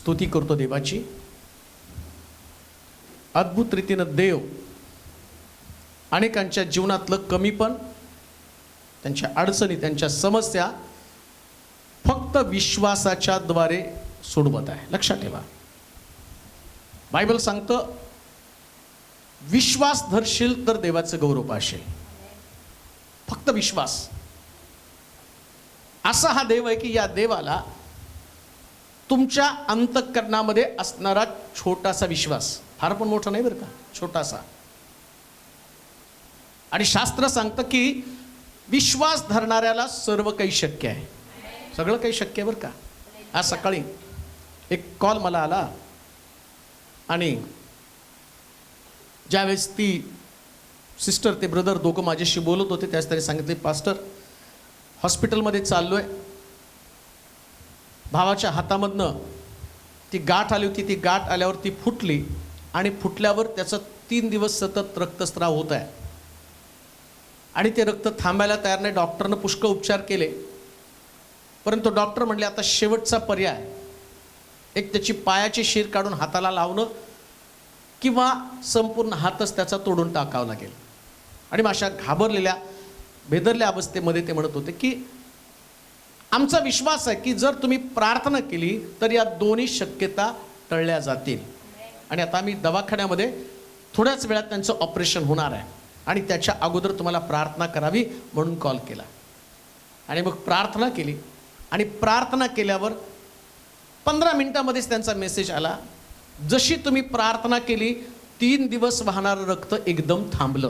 स्तुती करतो देवाची. अद्भुत रीतीनं देव अनेकांच्या जीवनातलं कमीपण, त्यांच्या अडचणी, त्यांच्या समस्या फक्त विश्वासाच्या द्वारे सोडवत आहे. लक्षात ठेवा, बायबल सांगतं विश्वास धरशील तर देवाचं गौरव पाहशील. फक्त विश्वास. असा हा देव आहे की या देवाला तुमच्या अंतःकरणामध्ये असणारा छोटासा विश्वास, फार पण मोठा नाही बरं का, छोटासा. आणि शास्त्र सांगतं की विश्वास धरणाऱ्याला सर्व काही शक्य आहे. सगळं काही शक्य आहे बरं का. आज सकाळी एक कॉल मला आला आणि ज्यावेळेस ती सिस्टर ते ब्रदर दोघं माझ्याशी बोलत होते त्याच त्यांनी सांगितले, पास्टर हॉस्पिटलमध्ये चाललो आहे, भावाच्या हातामधनं ती गाठ आली होती, ती गाठ आल्यावर ती फुटली आणि फुटल्यावर त्याचं 3 दिवस सतत रक्तस्राव होत आहे आणि ते रक्त थांबायला तयार नाही. डॉक्टरनं पुष्कळ उपचार केले, परंतु डॉक्टर म्हणले आता शेवटचा पर्याय एक त्याची पायाची शीर काढून हाताला लावणं किंवा संपूर्ण हातच त्याचा तोडून टाकावा लागेल. आणि मग अशा घाबरलेल्या बेदरल्या अवस्थेमध्ये ते म्हणत होते की आमचा विश्वास आहे की जर तुम्ही प्रार्थना केली तर या दोन्ही शक्यता टळल्या जातील. आणि आता आम्ही दवाखान्यामध्ये थोड्याच वेळात त्यांचं ऑपरेशन होणार आहे आणि त्याच्या अगोदर तुम्हाला प्रार्थना करावी म्हणून कॉल केला. आणि मग प्रार्थना केली आणि प्रार्थना केल्यावर 15 मिनिटामध्येच त्यांचा मेसेज आला, जशी तुम्ही प्रार्थना केली 3 दिवस वाहणारं रक्त एकदम थांबलं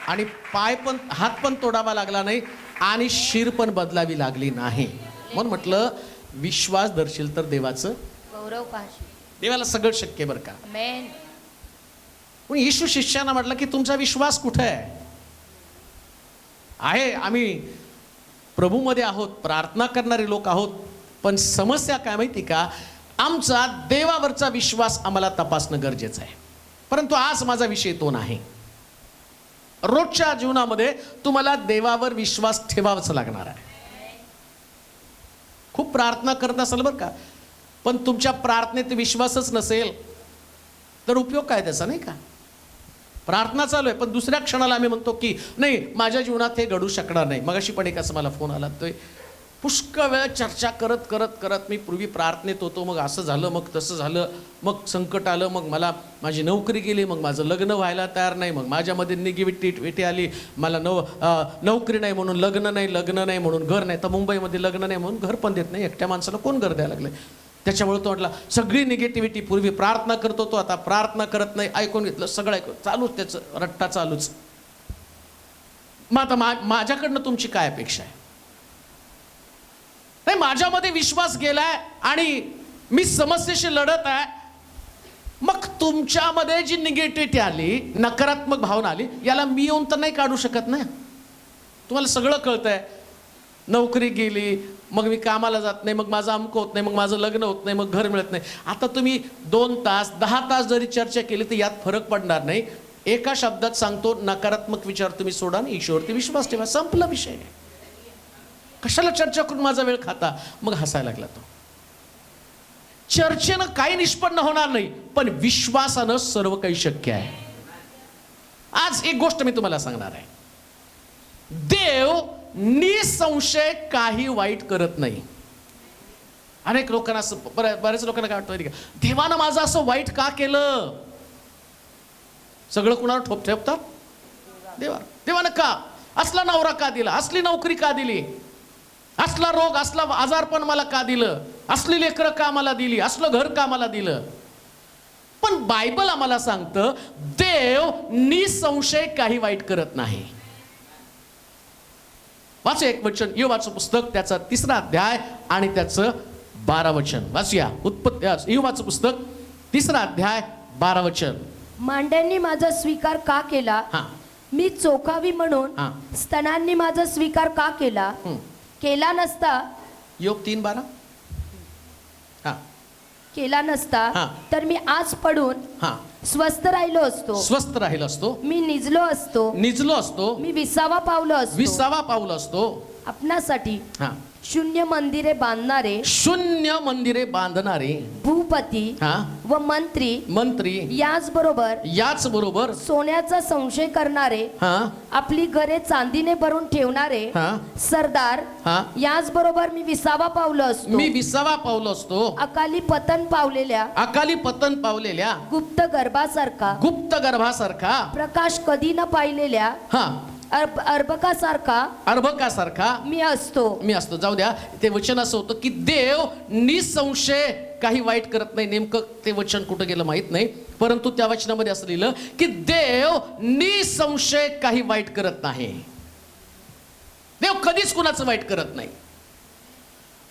आणि पाय पण हात पण तोडावा लागला नाही आणि शीर पण बदलावी लागली नाही. म्हणून म्हटलं विश्वास दर्शील तर देवाचं गौरव पाहशील. देवाला सगळं शक्य बरं का. आमेन. पण येशू शिष्यांना म्हटलं की तुमचा विश्वास कुठे आहे. आम्ही प्रभूमध्ये आहोत, प्रार्थना करणारे लोक आहोत, पण समस्या काय माहिती का, आमचा देवावरचा विश्वास आम्हाला तपासणं गरजेचं आहे. परंतु आज माझा विषय तो नाही. रोजच्या जीवनामध्ये तुम्हाला देवावर विश्वास ठेवावाच लागणार आहे. खूप प्रार्थना करत असाल बरं का, पण तुमच्या प्रार्थनेत विश्वासच नसेल तर उपयोग काय त्याचा, नाही का. प्रार्थना चालू आहे पण दुसऱ्या क्षणाला आम्ही म्हणतो की नाही माझ्या जीवनात हे घडू शकणार नाही. मगाशी पण एक असं मला फोन आला, तो पुष्कळ वेळ चर्चा करत करत करत मी पूर्वी प्रार्थनेत होतो, मग असं झालं, मग तसं झालं, मग संकट आलं, मग मला माझी नोकरी गेली, मग माझं लग्न व्हायला तयार नाही, मग माझ्यामध्ये निगेटिव्हिटी आली, मला नोकरी नाही म्हणून लग्न नाही म्हणून घर नाही, तर मुंबईमध्ये लग्न नाही म्हणून घर पण देत नाही. एकट्या माणसाला कोण घर द्यायला लागलं. त्याच्यामुळे तो म्हटला सगळी निगेटिव्हिटी, पूर्वी प्रार्थना करत होतो आता प्रार्थना करत नाही, ऐकून घेतलं, सगळं ऐकून चालूच, त्याचं रट्टा चालूच. मग आता माझ्याकडनं तुमची काय अपेक्षा आहे. नाही, माझ्यामध्ये विश्वास गेलाय आणि मी समस्येशी लढत आहे, मग तुमच्यामध्ये जी निगेटिव्हिटी आली, नकारात्मक भावना आली, याला मी येऊन तर नाही काढू शकत ना. तुम्हाला सगळं कळतंय, नोकरी गेली, मग मी कामाला जात नाही, मग माझं अमकं होत नाही, मग माझं लग्न होत नाही, मग घर मिळत नाही. आता तुम्ही 2 तास 10 तास जरी चर्चा केली तर यात फरक पडणार नाही. एका शब्दात सांगतो, नकारात्मक विचार तुम्ही सोडा आणि ईश्वरवरती विश्वास ठेवा, संपला विषय. कशाला चर्चा करून माझा वेळ खाता. मग हसायला लागला तो. चर्चेनं काही निष्पन्न होणार नाही, पण विश्वासानं सर्व काही शक्य आहे. आज एक गोष्ट मी तुम्हाला सांगणार आहे, देव निसंशय काही वाईट करत नाही. अनेक लोकांना असं, बऱ्याच लोकांना काय वाटतं, देवानं माझं असं वाईट का केलं. सगळं कुणाला ठेवतात, देवानं का असला नवरा का दिला, असली नोकरी का दिली, असला रोग असला आजारपण मला का दिलं, असली लेकरं का मला दिली, असलं घर का मला दिलं. पण बायबल आम्हाला सांगतं देव निसंशय काही वाईट करत नाही. वाचू एक वचन, योबाचं पुस्तक त्याचा 3रा अध्याय आणि त्याचं 12 वचन वाचूया. योबाचं पुस्तक 3रा अध्याय 12 वचन. मांड्यांनी माझा स्वीकार का केला, मी चोखावी म्हणून स्तनांनी माझा स्वीकार का केला. केला नसता, योग 3:12 केला नसता तर मी आज पडून स्वस्थ राहिलो असतो, मी निजलो असतो, मी 20वा पावलो असतो, आपणासाठी हा शून्य मंदिरे बांधणारे शून्य मंदिरे बांधणारे भूपती हा व मंत्री मंत्री याच बरोबर सोन्याचा संशय करणारे हा आपली घरे चांदीने भरून ठेवणारे हा सरदार हा याच बरोबर मी विसावा पावलो असतो. मी विसावा पावलो असतो. अकाली पतन पावलेल्या अकाली पतन पावलेल्या गुप्त गर्भासारखा गुप्त गर्भासारखा प्रकाश कधी न पाहिलेल्या हा अर्भकासारखा अर्भकासारखा मी असतो. जाऊ द्या. ते वचन असं होतं की देव निसंशय काही वाईट करत नाही. नेमकं ते वचन कुठं गेलं माहित नाही, परंतु त्या वचनामध्ये असं लिहिलं की देव निसंशय काही वाईट करत नाही. देव कधीच कुणाचं वाईट करत नाही.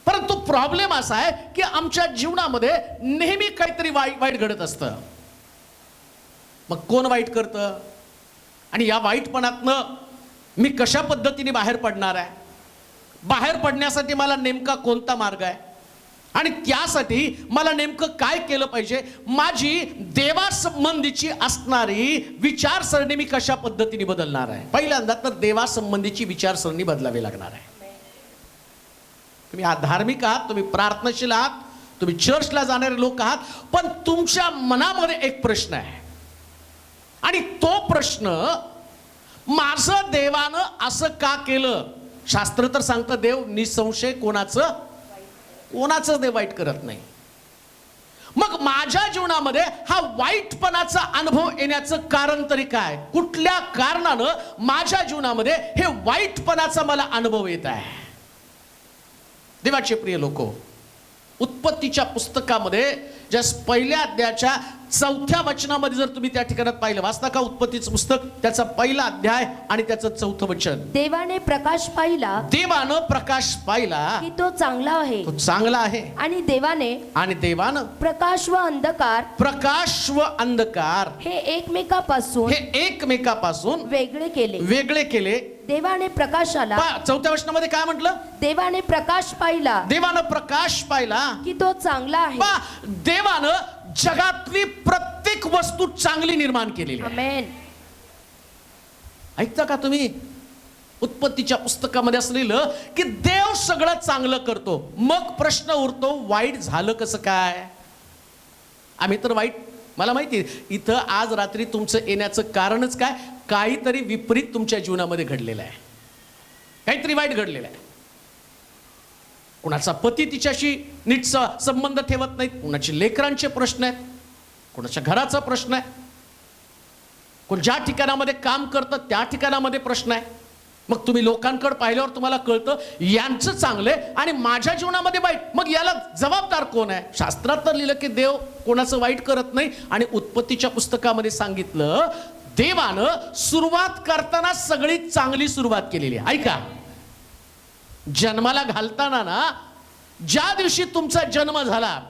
परंतु प्रॉब्लेम असा आहे की आमच्या जीवनामध्ये नेहमी काहीतरी वाईट घडत असतं. मग कोण वाईट करतं आणि या वाईटपणातनं मी कशा पद्धतीने बाहेर पडणार आहे? बाहेर पडण्यासाठी मला नेमका कोणता मार्ग आहे आणि त्यासाठी मला नेमकं काय केलं पाहिजे? माझी देवासंबंधीची असणारी विचारसरणी मी कशा पद्धतीने बदलणार आहे? पहिल्यांदा तर देवासंबंधीची विचारसरणी बदलावी लागणार आहे. तुम्ही धार्मिक आहात, तुम्ही प्रार्थनाशील आहात, तुम्ही चर्चला जाणारे लोक आहात, पण तुमच्या मनामध्ये एक प्रश्न आहे आणि तो प्रश्न, माझं देवानं असं का केलं? शास्त्र तर सांगतं देव निसंशय कोणाचं देव वाईट करत नाही. मग माझ्या जीवनामध्ये हा वाईटपणाचा अनुभव येण्याचं कारण तरी काय? कुठल्या कारणानं माझ्या जीवनामध्ये हे वाईटपणाचा मला अनुभव येत आहे? देवाचे प्रिय लोको, उत्पत्तीच्या पुस्तकामध्ये ज्या पहिल्या अध्यायाच्या 4थ्या वचनामध्ये जर तुम्ही त्या ठिकाणात पाहिलं, वाचता का उत्पत्तीचं पुस्तक, त्याचा पहिला अध्याय आणि त्याचं 4थं वचन. देवाने प्रकाश पाहिला, देवानं प्रकाश पाहिला की तो चांगला आहे, तो चांगला आहे. आणि देवानं प्रकाश प्रकाश व अंधकार हे एकमेकापासून वेगळे केले. देवाने प्रकाशाला, 4थ्या वचनामध्ये काय म्हटलं? देवाने प्रकाश पाहिला की तो चांगला आहे. देवानं जगातली प्रत्येक वस्तू चांगली निर्माण केलेली आहे. आमेन. ऐकता का तुम्ही? उत्पत्तीच्या पुस्तकामध्ये असलेलं की देव सगळं चांगलं करतो. मग प्रश्न उरतो, वाईट झालं कसं काय? आम्ही तर वाईट, मला माहिती इथं आज रात्री तुमचं येण्याचं कारणच काय? काहीतरी विपरीत तुमच्या जीवनामध्ये घडलेलं आहे, काहीतरी वाईट घडलेलं आहे. कुणाचा पती तिच्याशी नीट संबंध ठेवत नाहीत, कुणाचे लेकरांचे प्रश्न आहेत, कुणाच्या घराचा प्रश्न आहे, कोण ज्या ठिकाणामध्ये काम करतं त्या ठिकाणामध्ये प्रश्न आहे. मग तुम्ही लोकांकडे पाहिल्यावर तुम्हाला कळतं यांचं चांगलंय आणि माझ्या जीवनामध्ये वाईट. मग याला जबाबदार कोण आहे? शास्त्रात तर लिहिलं की देव कोणाचं वाईट करत नाही. आणि उत्पत्तीच्या पुस्तकामध्ये सांगितलं देवानं सुरुवात करताना सगळी चांगली सुरुवात केलेली आहे. ऐका, जन्माला घालताना ना, ज्या दिवशी तुमचा जन्म झाला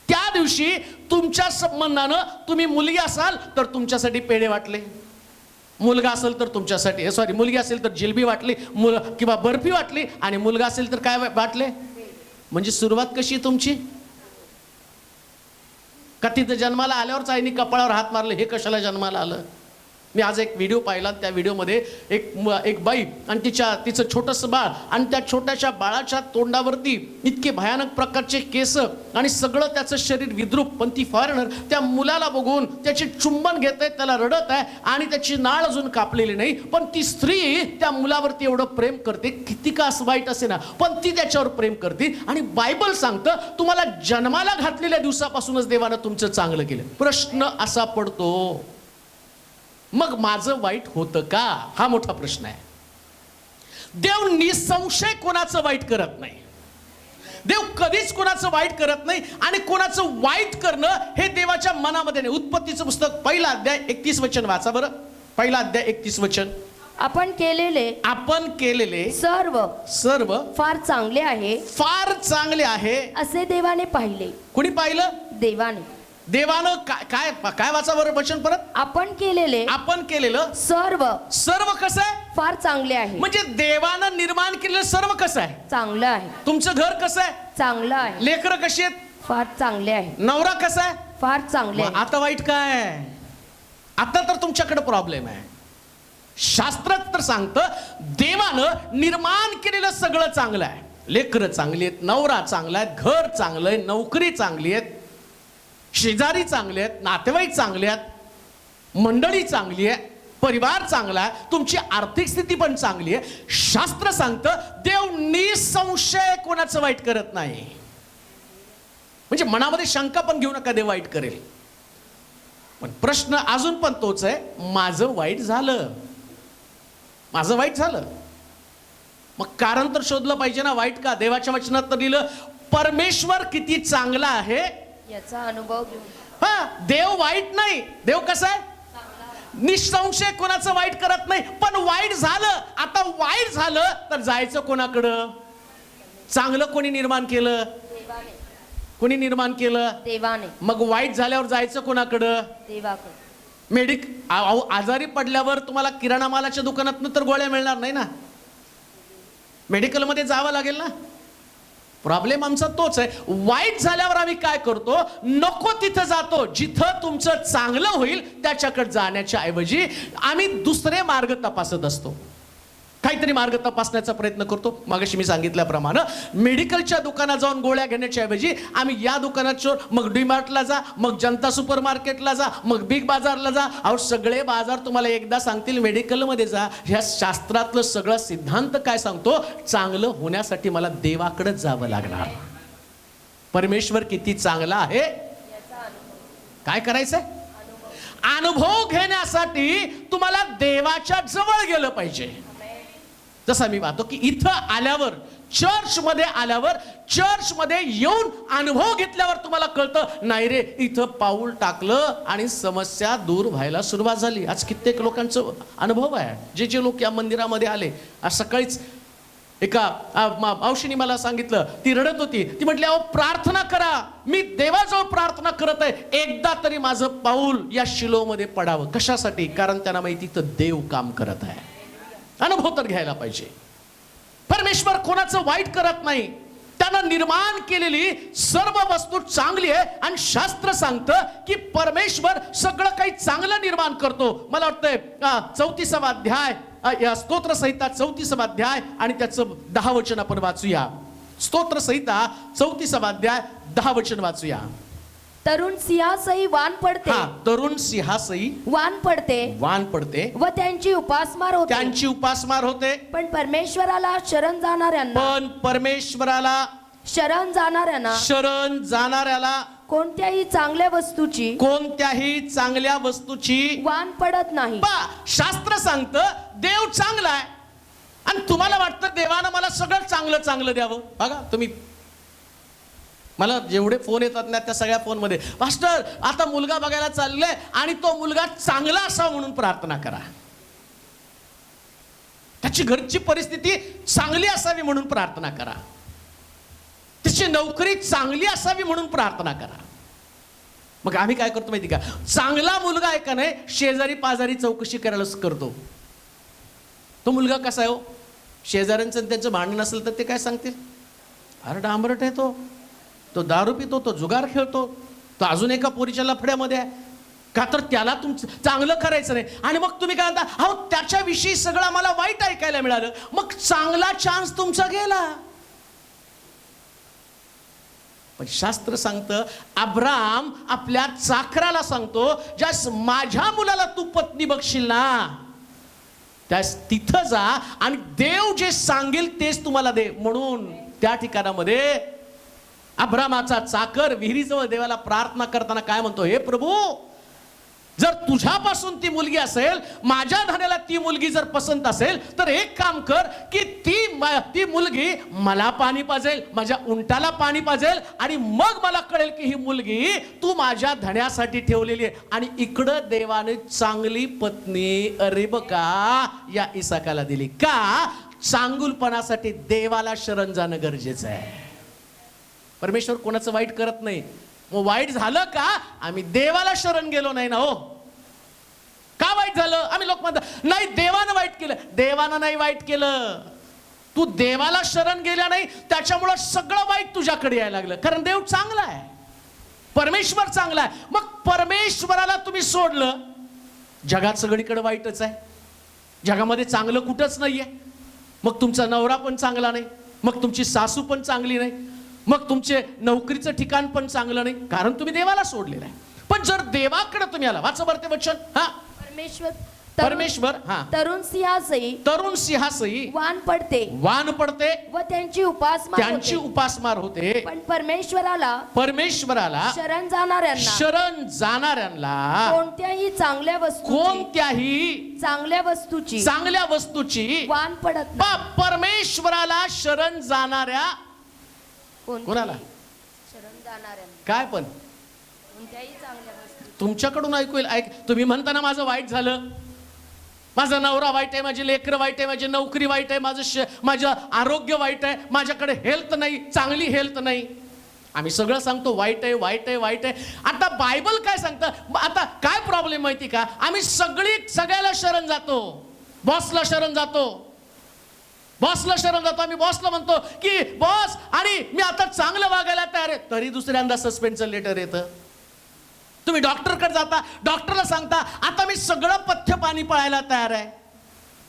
त्या दिवशी तुमच्या संबंधानं तुम्ही मुलगी असाल तर तुमच्यासाठी पेढे वाटले, मुलगा असेल तर तुमच्यासाठी मुलगी असेल तर जिलबी वाटली किंवा बर्फी वाटली, आणि मुलगा असेल तर काय वाटले? म्हणजे सुरुवात कशी तुमची? का तिथं जन्माला आल्यावरच आईने कपाळावर हात मारले, हे कशाला जन्माला आलं? मी आज एक व्हिडिओ पाहिला, त्या व्हिडिओमध्ये एक बाई आणि तिचं छोटंसं बाळ, आणि त्या छोट्याशा बाळाच्या तोंडावरती इतके भयानक प्रकारचे केस आणि सगळं त्याचं शरीर विद्रूप. पण ती फॉरेनर त्या मुलाला बघून त्याची चुंबन घेत आहे, त्याला रडत आहे आणि त्याची नाळ अजून कापलेली नाही. पण ती स्त्री त्या मुलावरती एवढं प्रेम करते, किती का असं वाईट असे ना, पण ती त्याच्यावर प्रेम करते. आणि बायबल सांगतं तुम्हाला जन्माला घातलेल्या दिवसापासूनच देवानं तुमचं चांगलं केलं. प्रश्न असा पडतो, मग माझं वाईट होतं का? हा मोठा प्रश्न आहे. देव निसंशय कोणाचं वाईट करत नाही. देव कधीच कोणाचं वाईट करत नाही आणि कोणाचं वाईट करणं हे देवाच्या मनामध्ये नाही. उत्पत्तीचं पुस्तक पहिला अध्याय 31 वचन वाचा बरं. पहिला अध्याय 31 वचन. आपण केलेले सर्व फार चांगले आहे असे देवाने पाहिले. कुणी पाहिलं? देवानं काय वाचा बरं वचन परत. आपण केलेलं सर्व कसं आहे? फार चांगले आहे. म्हणजे देवानं निर्माण केलेलं सर्व कसं आहे? चांगलं आहे. तुमचं घर कसं आहे? चांगलं आहे. लेकरं कशी आहेत? फार चांगले आहे. नवरा कसा आहे? फार चांगले आहे. आता वाईट काय? आता तर तुमच्याकडे प्रॉब्लेम आहे. शास्त्रात तर सांगतं देवानं निर्माण केलेलं सगळं चांगलं आहे. लेकरं चांगली आहेत, नवरा चांगला आहे, घर चांगलं आहे, नोकरी चांगली आहेत, शेजारी चांगले आहेत, नातेवाईक चांगले आहेत, मंडळी चांगली आहे, परिवार चांगला आहे, तुमची आर्थिक स्थिती पण चांगली आहे. शास्त्र सांगतं देव निसंशय कोणाचं वाईट करत नाही. म्हणजे मनामध्ये शंका पण घेऊ नका देव वाईट करेल. पण प्रश्न अजून पण तोच आहे, माझं वाईट झालं, माझं वाईट झालं. मग कारण तर शोधलं पाहिजे ना, वाईट का? देवाच्या वचनात तर लिहिलं परमेश्वर किती चांगला आहे याचा अनुभव घेऊन. हा, देव वाईट नाही. देव कसा आहे? निसंशय कोणाचं वाईट करत नाही. पण वाईट झालं, आता वाईट झालं तर जायचं कोणाकडं? चांगलं कोणी निर्माण केलं? कोणी निर्माण केलं? देवाने. मग वाईट झाल्यावर जायचं कोणाकडं? देवाकडे. आजारी पडल्यावर तुम्हाला किराणा मालाच्या दुकानातून तर गोळ्या मिळणार नाही ना, मेडिकलमध्ये जावं लागेल ना. प्रॉब्लेम आमचा तोच आहे. वाईट झाल्यावर आम्ही काय करतो? नको तिथं जातो. जिथं तुमचं चांगलं होईल त्याच्याकडे जाण्याच्या ऐवजी आम्ही दुसरे मार्ग तपासत असतो, काहीतरी मार्ग तपासण्याचा प्रयत्न करतो. मागाशी मी सांगितल्याप्रमाणे मेडिकलच्या दुकानात जाऊन गोळ्या घेण्याच्या ऐवजी आम्ही या दुकानात, मग डीमार्टला जा, मग जनता सुपर मार्केटला जा, मग बिग बाजारला जा. अहो सगळे बाजार तुम्हाला एकदा सांगतील मेडिकलमध्ये जा. ह्या शास्त्रातलं सगळं सिद्धांत काय सांगतो? चांगलं होण्यासाठी मला देवाकडे जावं लागणार. परमेश्वर किती चांगला आहे काय करायचंय? अनुभव घेण्यासाठी तुम्हाला देवाच्या जवळ गेलं पाहिजे. जसं मी पाहतो की इथं आल्यावर, चर्चमध्ये आल्यावर, चर्चमध्ये येऊन अनुभव घेतल्यावर तुम्हाला कळतं नाही रे, इथं पाऊल टाकलं आणि समस्या दूर व्हायला सुरुवात झाली. आज कित्येक लोकांचं अनुभव आहे. जे जे लोक या मंदिरामध्ये आले, आज सकाळीच एका मावशीने मला सांगितलं, ती रडत होती. ती म्हटली अहो प्रार्थना करा, मी देवाजवळ प्रार्थना करत आहे, एकदा तरी माझं पाऊल या शिलोमध्ये पडावं. कशासाठी? कारण त्यांना माहिती तर देव काम करत आहे. अनुभव तर घ्यायला पाहिजे. परमेश्वर कोणाचं वाईट करत नाही. त्यानं निर्माण केलेली सर्व वस्तू चांगली आहे आणि शास्त्र सांगतं की परमेश्वर सगळं काही चांगलं निर्माण करतो. मला वाटतंय 34वा अध्याय, या स्तोत्र संहिता 34वा अध्याय आणि त्याचं 10 वचन आपण वाचूया. स्तोत्र संहिता 34वा अध्याय 10 वचन वाचूया. तरुण सिंहासही वान पडते. तरुण सिंहासही वान पडते व त्यांची उपासमार होते. पण परमेश्वराला शरण जाणाऱ्यांना कोणत्याही चांगल्या वस्तूची वान पडत नाही. शास्त्र सांगतं देव चांगला आहे आणि तुम्हाला वाटतं देवानं मला सगळं चांगलं चांगलं द्यावं. बघा तुम्ही, मला जेवढे फोन येतात ना त्या सगळ्या फोनमध्ये, पास्टर आता मुलगा बघायला चाललंय आणि तो मुलगा चांगला असावा म्हणून प्रार्थना करा, त्याची घरची परिस्थिती चांगली असावी म्हणून प्रार्थना करा, त्याची नोकरी चांगली असावी म्हणून प्रार्थना करा. मग आम्ही काय करतो माहिती का? चांगला मुलगा आहे का नाही, शेजारी पाजारी चौकशी करायला करतो. तो मुलगा कसा आहे हो? शेजाऱ्यांचं त्यांचं भांडण असेल तर ते काय सांगतील? अरे डांबरट आहे तो दारू पितो, तो जुगार खेळतो, तो अजून एका पोरीच्या लफड्यामध्ये आहे. का तर त्याला तुमचं चांगलं करायचं नाही. आणि मग तुम्ही काय म्हणता? अहो त्याच्याविषयी सगळं मला वाईट ऐकायला मिळालं. मग चांगला चान्स तुमचा गेला. पण शास्त्र सांगतं, अब्राम आपल्या चाकराला सांगतो, ज्यास माझ्या मुलाला तू पत्नी बघशील ना, त्यास तिथं जा आणि देव जे सांगेल तेच तुम्हाला दे. म्हणून त्या ठिकाणामध्ये अब्रामाचा चाकर विहिरीजवळ देवाला प्रार्थना करताना काय म्हणतो? हे प्रभू, जर तुझ्यापासून ती मुलगी असेल, माझ्या धन्याला ती मुलगी जर पसंत असेल, तर एक काम कर की ती मुलगी मला पाणी पाजेल, माझ्या उंटाला पाणी पाजेल, आणि मग मला कळेल की ही मुलगी तू माझ्या धन्यासाठी ठेवलेली आहे. आणि इकडं देवाने चांगली पत्नी रेबका या इसाकाला दिली. का? चांगुलपणासाठी देवाला शरण जाणं गरजेचं आहे. परमेश्वर कोणाचं वाईट करत नाही. मग वाईट झालं का? आम्ही देवाला शरण गेलो नाही ना. हो, का वाईट झालं? आम्ही लोक म्हणतात नाही देवानं वाईट केलं. देवानं नाही वाईट केलं, तू देवाला शरण गेला नाही, त्याच्यामुळं सगळं वाईट तुझ्याकडे यायला लागलं. कारण देव चांगला आहे, परमेश्वर चांगला आहे. मग परमेश्वराला तुम्ही सोडलं, जगात सगळीकडे वाईटच आहे. जगामध्ये चांगलं कुठंच नाहीये. मग तुमचा नवरा पण चांगला नाही, मग तुमची सासू पण चांगली नाही, मग तुमचे नोकरीचं ठिकाण पण चांगलं नाही, कारण तुम्ही देवाला सोडलेलं आहे. पण जर देवाकडे तुम्ही आला, वाचा बरं ते वचन. हा, परमेश्वर हा तरुण सिंहासही वान पडते व त्यांची उपासमार होते. पण परमेश्वराला शरण जाणाऱ्यांना कोणत्याही चांगल्या वस्तूची वान पडत नाही. परमेश्वराला शरण जाणाऱ्या कोणाला? शरण जाणाऱ्यांना काय पण कोणत्याही चांगल्या वस्तू. तुमच्याकडून ऐक, तुम्ही म्हणताना माझं वाईट झालं, माझा नवरा वाईट आहे, माझी लेकरं वाईट आहे, माझी नोकरी वाईट आहे, माझं आरोग्य वाईट आहे, माझ्याकडे हेल्थ नाही, चांगली हेल्थ नाही. आम्ही सगळं सांगतो वाईट आहे, वाईट आहे, वाईट आहे. आता बायबल काय सांगतं? आता काय प्रॉब्लेम माहिती का? आम्ही सगळ्याला शरण जातो. बॉसला शरण जातो, आम्ही बॉसला म्हणतो की बॉस, आणि मी आता चांगलं वागायला तयार आहे, तरी दुसऱ्यांदा सस्पेंडचं लेटर येतं. तुम्ही डॉक्टरकडे जाता, डॉक्टरला सांगता आता मी सगळं पथ्य पाणी पळायला तयार आहे,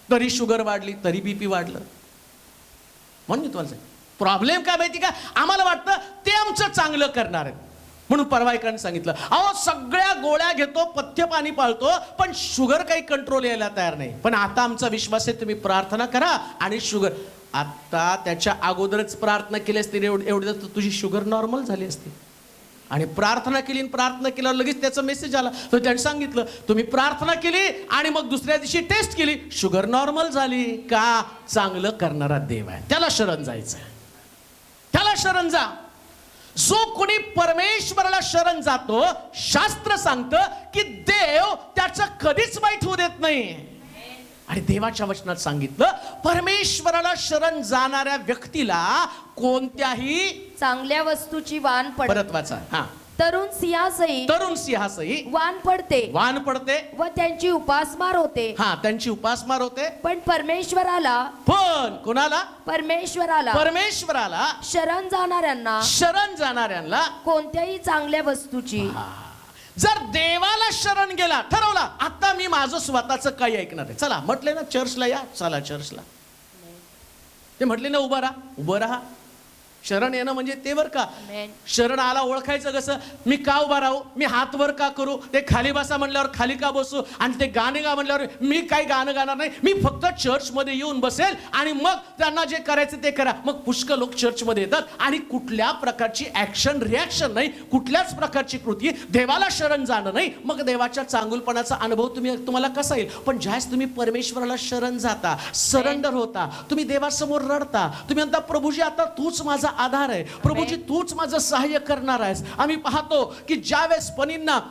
तरी शुगर वाढली, तरी बीपी वाढलं. म्हणून तुम्हाला प्रॉब्लेम काय माहिती का? आम्हाला वाटतं ते आमचं चांगलं करणार आहे, म्हणून परवा एकाने सांगितलं, अहो सगळ्या गोळ्या घेतो, पथ्य पाणी पाळतो, पण शुगर काही कंट्रोल यायला तयार नाही. पण आता आमचा विश्वास आहे, तुम्ही प्रार्थना करा आणि शुगर. आता त्याच्या अगोदरच प्रार्थना केली असती, एवढी तर तुझी शुगर नॉर्मल झाली असती. आणि प्रार्थना केल्यावर लगेच त्याचा मेसेज आला. तर त्यांनी सांगितलं, तुम्ही प्रार्थना केली आणि मग दुसऱ्या दिवशी टेस्ट केली, शुगर नॉर्मल झाली. का? चांगलं करणारा देव आहे, त्याला शरण जायचं, त्याला शरण जा. जो कोणी परमेश्वराला शरण जातो, शास्त्र सांगतं की देव त्याचं कधीच वाईट होऊ देत नाही. आणि देवाच्या वचनात सांगितलं, परमेश्वराला शरण जाणाऱ्या व्यक्तीला कोणत्याही चांगल्या वस्तूची वान पडते. परत वाचा. हा, तरुण सिंहासही वान पडते व त्यांची उपासमार होते. हा, त्यांची उपासमार होते. पण कोणाला? परमेश्वराला शरण जाणाऱ्यांना कोणत्याही चांगल्या वस्तूची. जर देवाला शरण गेला, ठरवला आता मी माझं स्वतःचं काही ऐकणार आहे, चला म्हटले ना चर्चला या, चला चर्चला. ते म्हटले ना उभं राहा. शरण येणं म्हणजे ते बर का. शरण आला ओळखायचं कसं? मी का उभा राहू, मी हात वर का करू, ते खाली बसा म्हणल्यावर खाली का बसू, आणि ते गाणे गा म्हणल्यावर मी काही गाणं गाणार नाही, मी फक्त चर्चमध्ये येऊन बसेल आणि मग त्यांना जे करायचं ते करा. मग पुष्कळ लोक चर्चमध्ये येतात आणि कुठल्या प्रकारची ऍक्शन रिॲक्शन नाही, कुठल्याच प्रकारची कृती, देवाला शरण जाणं नाही. मग देवाच्या चांगुलपणाचा अनुभव तुम्हाला कसा येईल? पण ज्यावेळेस तुम्ही परमेश्वराला शरण जाता, सरेंडर होता, तुम्ही देवासमोर रडता, तुम्ही म्हणता प्रभूजी आता तूच माझा आधार आहे, प्रभूजी तूच माझं सहाय्य करणार आहेस. आम्ही पाहतो की ज्यावेळेस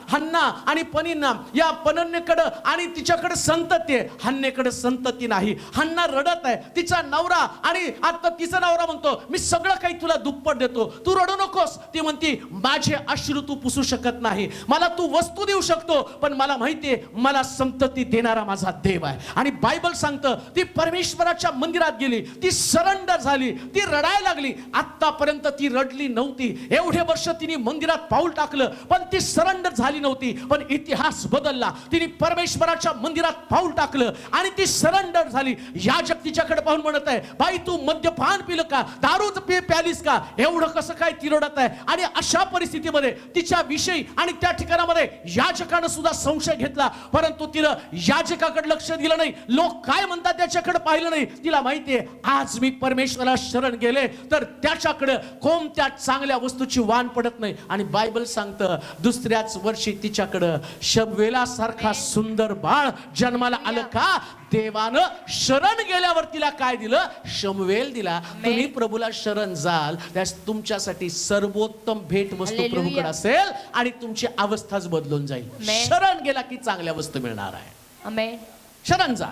हन्ना आणि पनिन्ना या पनन्नेकडे आणि तिच्याकडे संतती आहे, हन्नेकडे संतती नाही. हन्ना रडत आहे, तिचा नवरा, आणि आता तिचा नवरा म्हणतो मी सगळं काही तुला दुप्पट देतो, तू रडू नकोस. ती म्हणती माझे अश्रू तू पुसू शकत नाही, मला तू वस्तू देऊ शकतो, पण मला माहितीये मला संतती देणारा माझा देव आहे. आणि बायबल सांगतं ती परमेश्वराच्या मंदिरात गेली, ती सरेंडर झाली, ती रडायला लागली. आतापर्यंत ती रडली नव्हती, एवढे वर्ष तिने मंदिरात पाऊल टाकलं, पण ती सरेंडर झाली नव्हती. पण इतिहास बदलला, तिने परमेश्वराच्या मंदिरात पाऊल टाकलं आणि ती सरेंडर झाली. याजक तिच्याकडे पाहून म्हणत आहे, बाई तू मद्यपान पिलं का, दारू प्यालीस का, एवढं कसं काय ती रडत आहे. आणि अशा परिस्थितीमध्ये तिच्या विषयी आणि त्या ठिकाणामध्ये याजकानं सुद्धा संशय घेतला, परंतु तिनं याजकाकडे लक्ष दिलं नाही, लोक काय म्हणतात त्याच्याकडे पाहिलं नाही. तिला माहितीये आज मी परमेश्वराला शरण गेले तर त्याच्याकडे कोणत्या चांगल्या वस्तूची वान पडत नाही. आणि बायबल सांगतं दुसऱ्याच वर्षी तिच्याकडं शमवेलासारखा सुंदर बाळ जन्माला आलं. का? देवानं शरण गेल्यावर तिला काय दिलं? शमवेल दिला. तुम्ही प्रभूला शरण जाल त्यास तुमच्यासाठी सर्वोत्तम भेट वस्तू प्रभूकडे असेल आणि तुमची अवस्थाच बदलून जाईल. शरण गेला की चांगल्या वस्तू मिळणार आहे. शरण जा,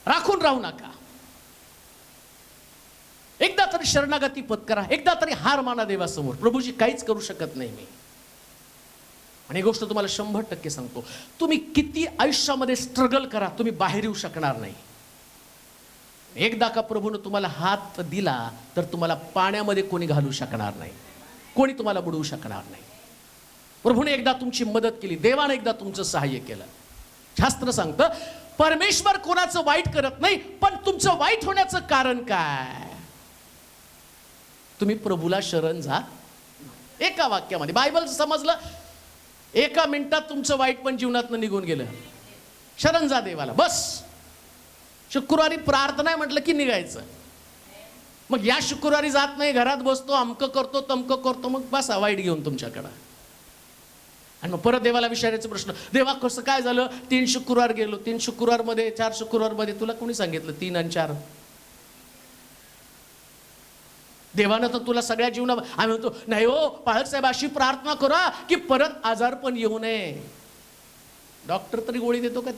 राखून राहू नका. एकदा तरी शरणागती पत्करा, एकदा तरी हार माना देवासमोर. प्रभूजी काहीच करू शकत नाही मी. आणि गोष्ट तुम्हाला 100% सांगतो, तुम्ही किती आयुष्यामध्ये स्ट्रगल करा, तुम्ही बाहेर येऊ शकणार नाही. एकदा का प्रभूने तुम्हाला हात दिला तर तुम्हाला पाण्यामध्ये कोणी घालू शकणार नाही, कोणी तुम्हाला बुडवू शकणार नाही. प्रभूने एकदा तुमची मदत केली, देवाने एकदा तुमचं सहाय्य केलं. शास्त्र सांगतं परमेश्वर कोणाचं वाईट करत नाही, पण तुमचं वाईट होण्याचं कारण काय? तुम्ही प्रभूला शरण जा. एका वाक्यामध्ये बायबल समजलं, एका मिनिटात तुमचं वाईट पण जीवनातनं निघून गेलं. शरण जा देवाला, बस. शुक्रवारी प्रार्थना म्हटलं की निघायचं. मग या शुक्रवारी जात नाही, घरात बसतो, अमकं करतो तमकं करतो, मग बसा वाईट घेऊन तुमच्याकडं. आणि मग परत देवाला विचारायचा प्रश्न, देवा कसं काय झालं? 3 शुक्रवार गेलो, 3 शुक्रवारमध्ये 4 शुक्रवारमध्ये तुला कोणी सांगितलं 3 आणि 4? देवानं तर तुला सगळ्या जीवना, आम्ही म्हणतो नाही हो पाळक साहेब अशी प्रार्थना करा की परत आजार पण येऊ नये. डॉक्टर तरी गोळी देतो का?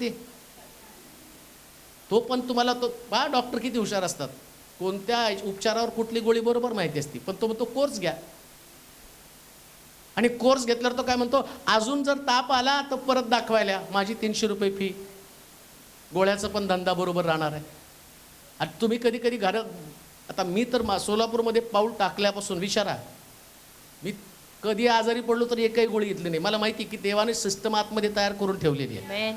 तो पण तुम्हाला तो बा डॉक्टर किती हुशार असतात, कोणत्या उपचारावर कुठली गोळी बरोबर माहिती असते. पण तो कोर्स घ्या, आणि कोर्स घेतल्यावर तो काय म्हणतो, अजून जर ताप आला तर परत दाखवायला माझी 300 रुपये फी, गोळ्याचा पण धंदा बरोबर राहणार आहे. आणि तुम्ही कधी कधी घरात, आता मी तर सोलापूरमध्ये पाऊल टाकल्यापासून विचारा, मी कधी आजारी पडलो तर एकही गोळी घेतली नाही. मला माहिती की देवाने सिस्टम आतमध्ये तयार करून ठेवलेली आहे.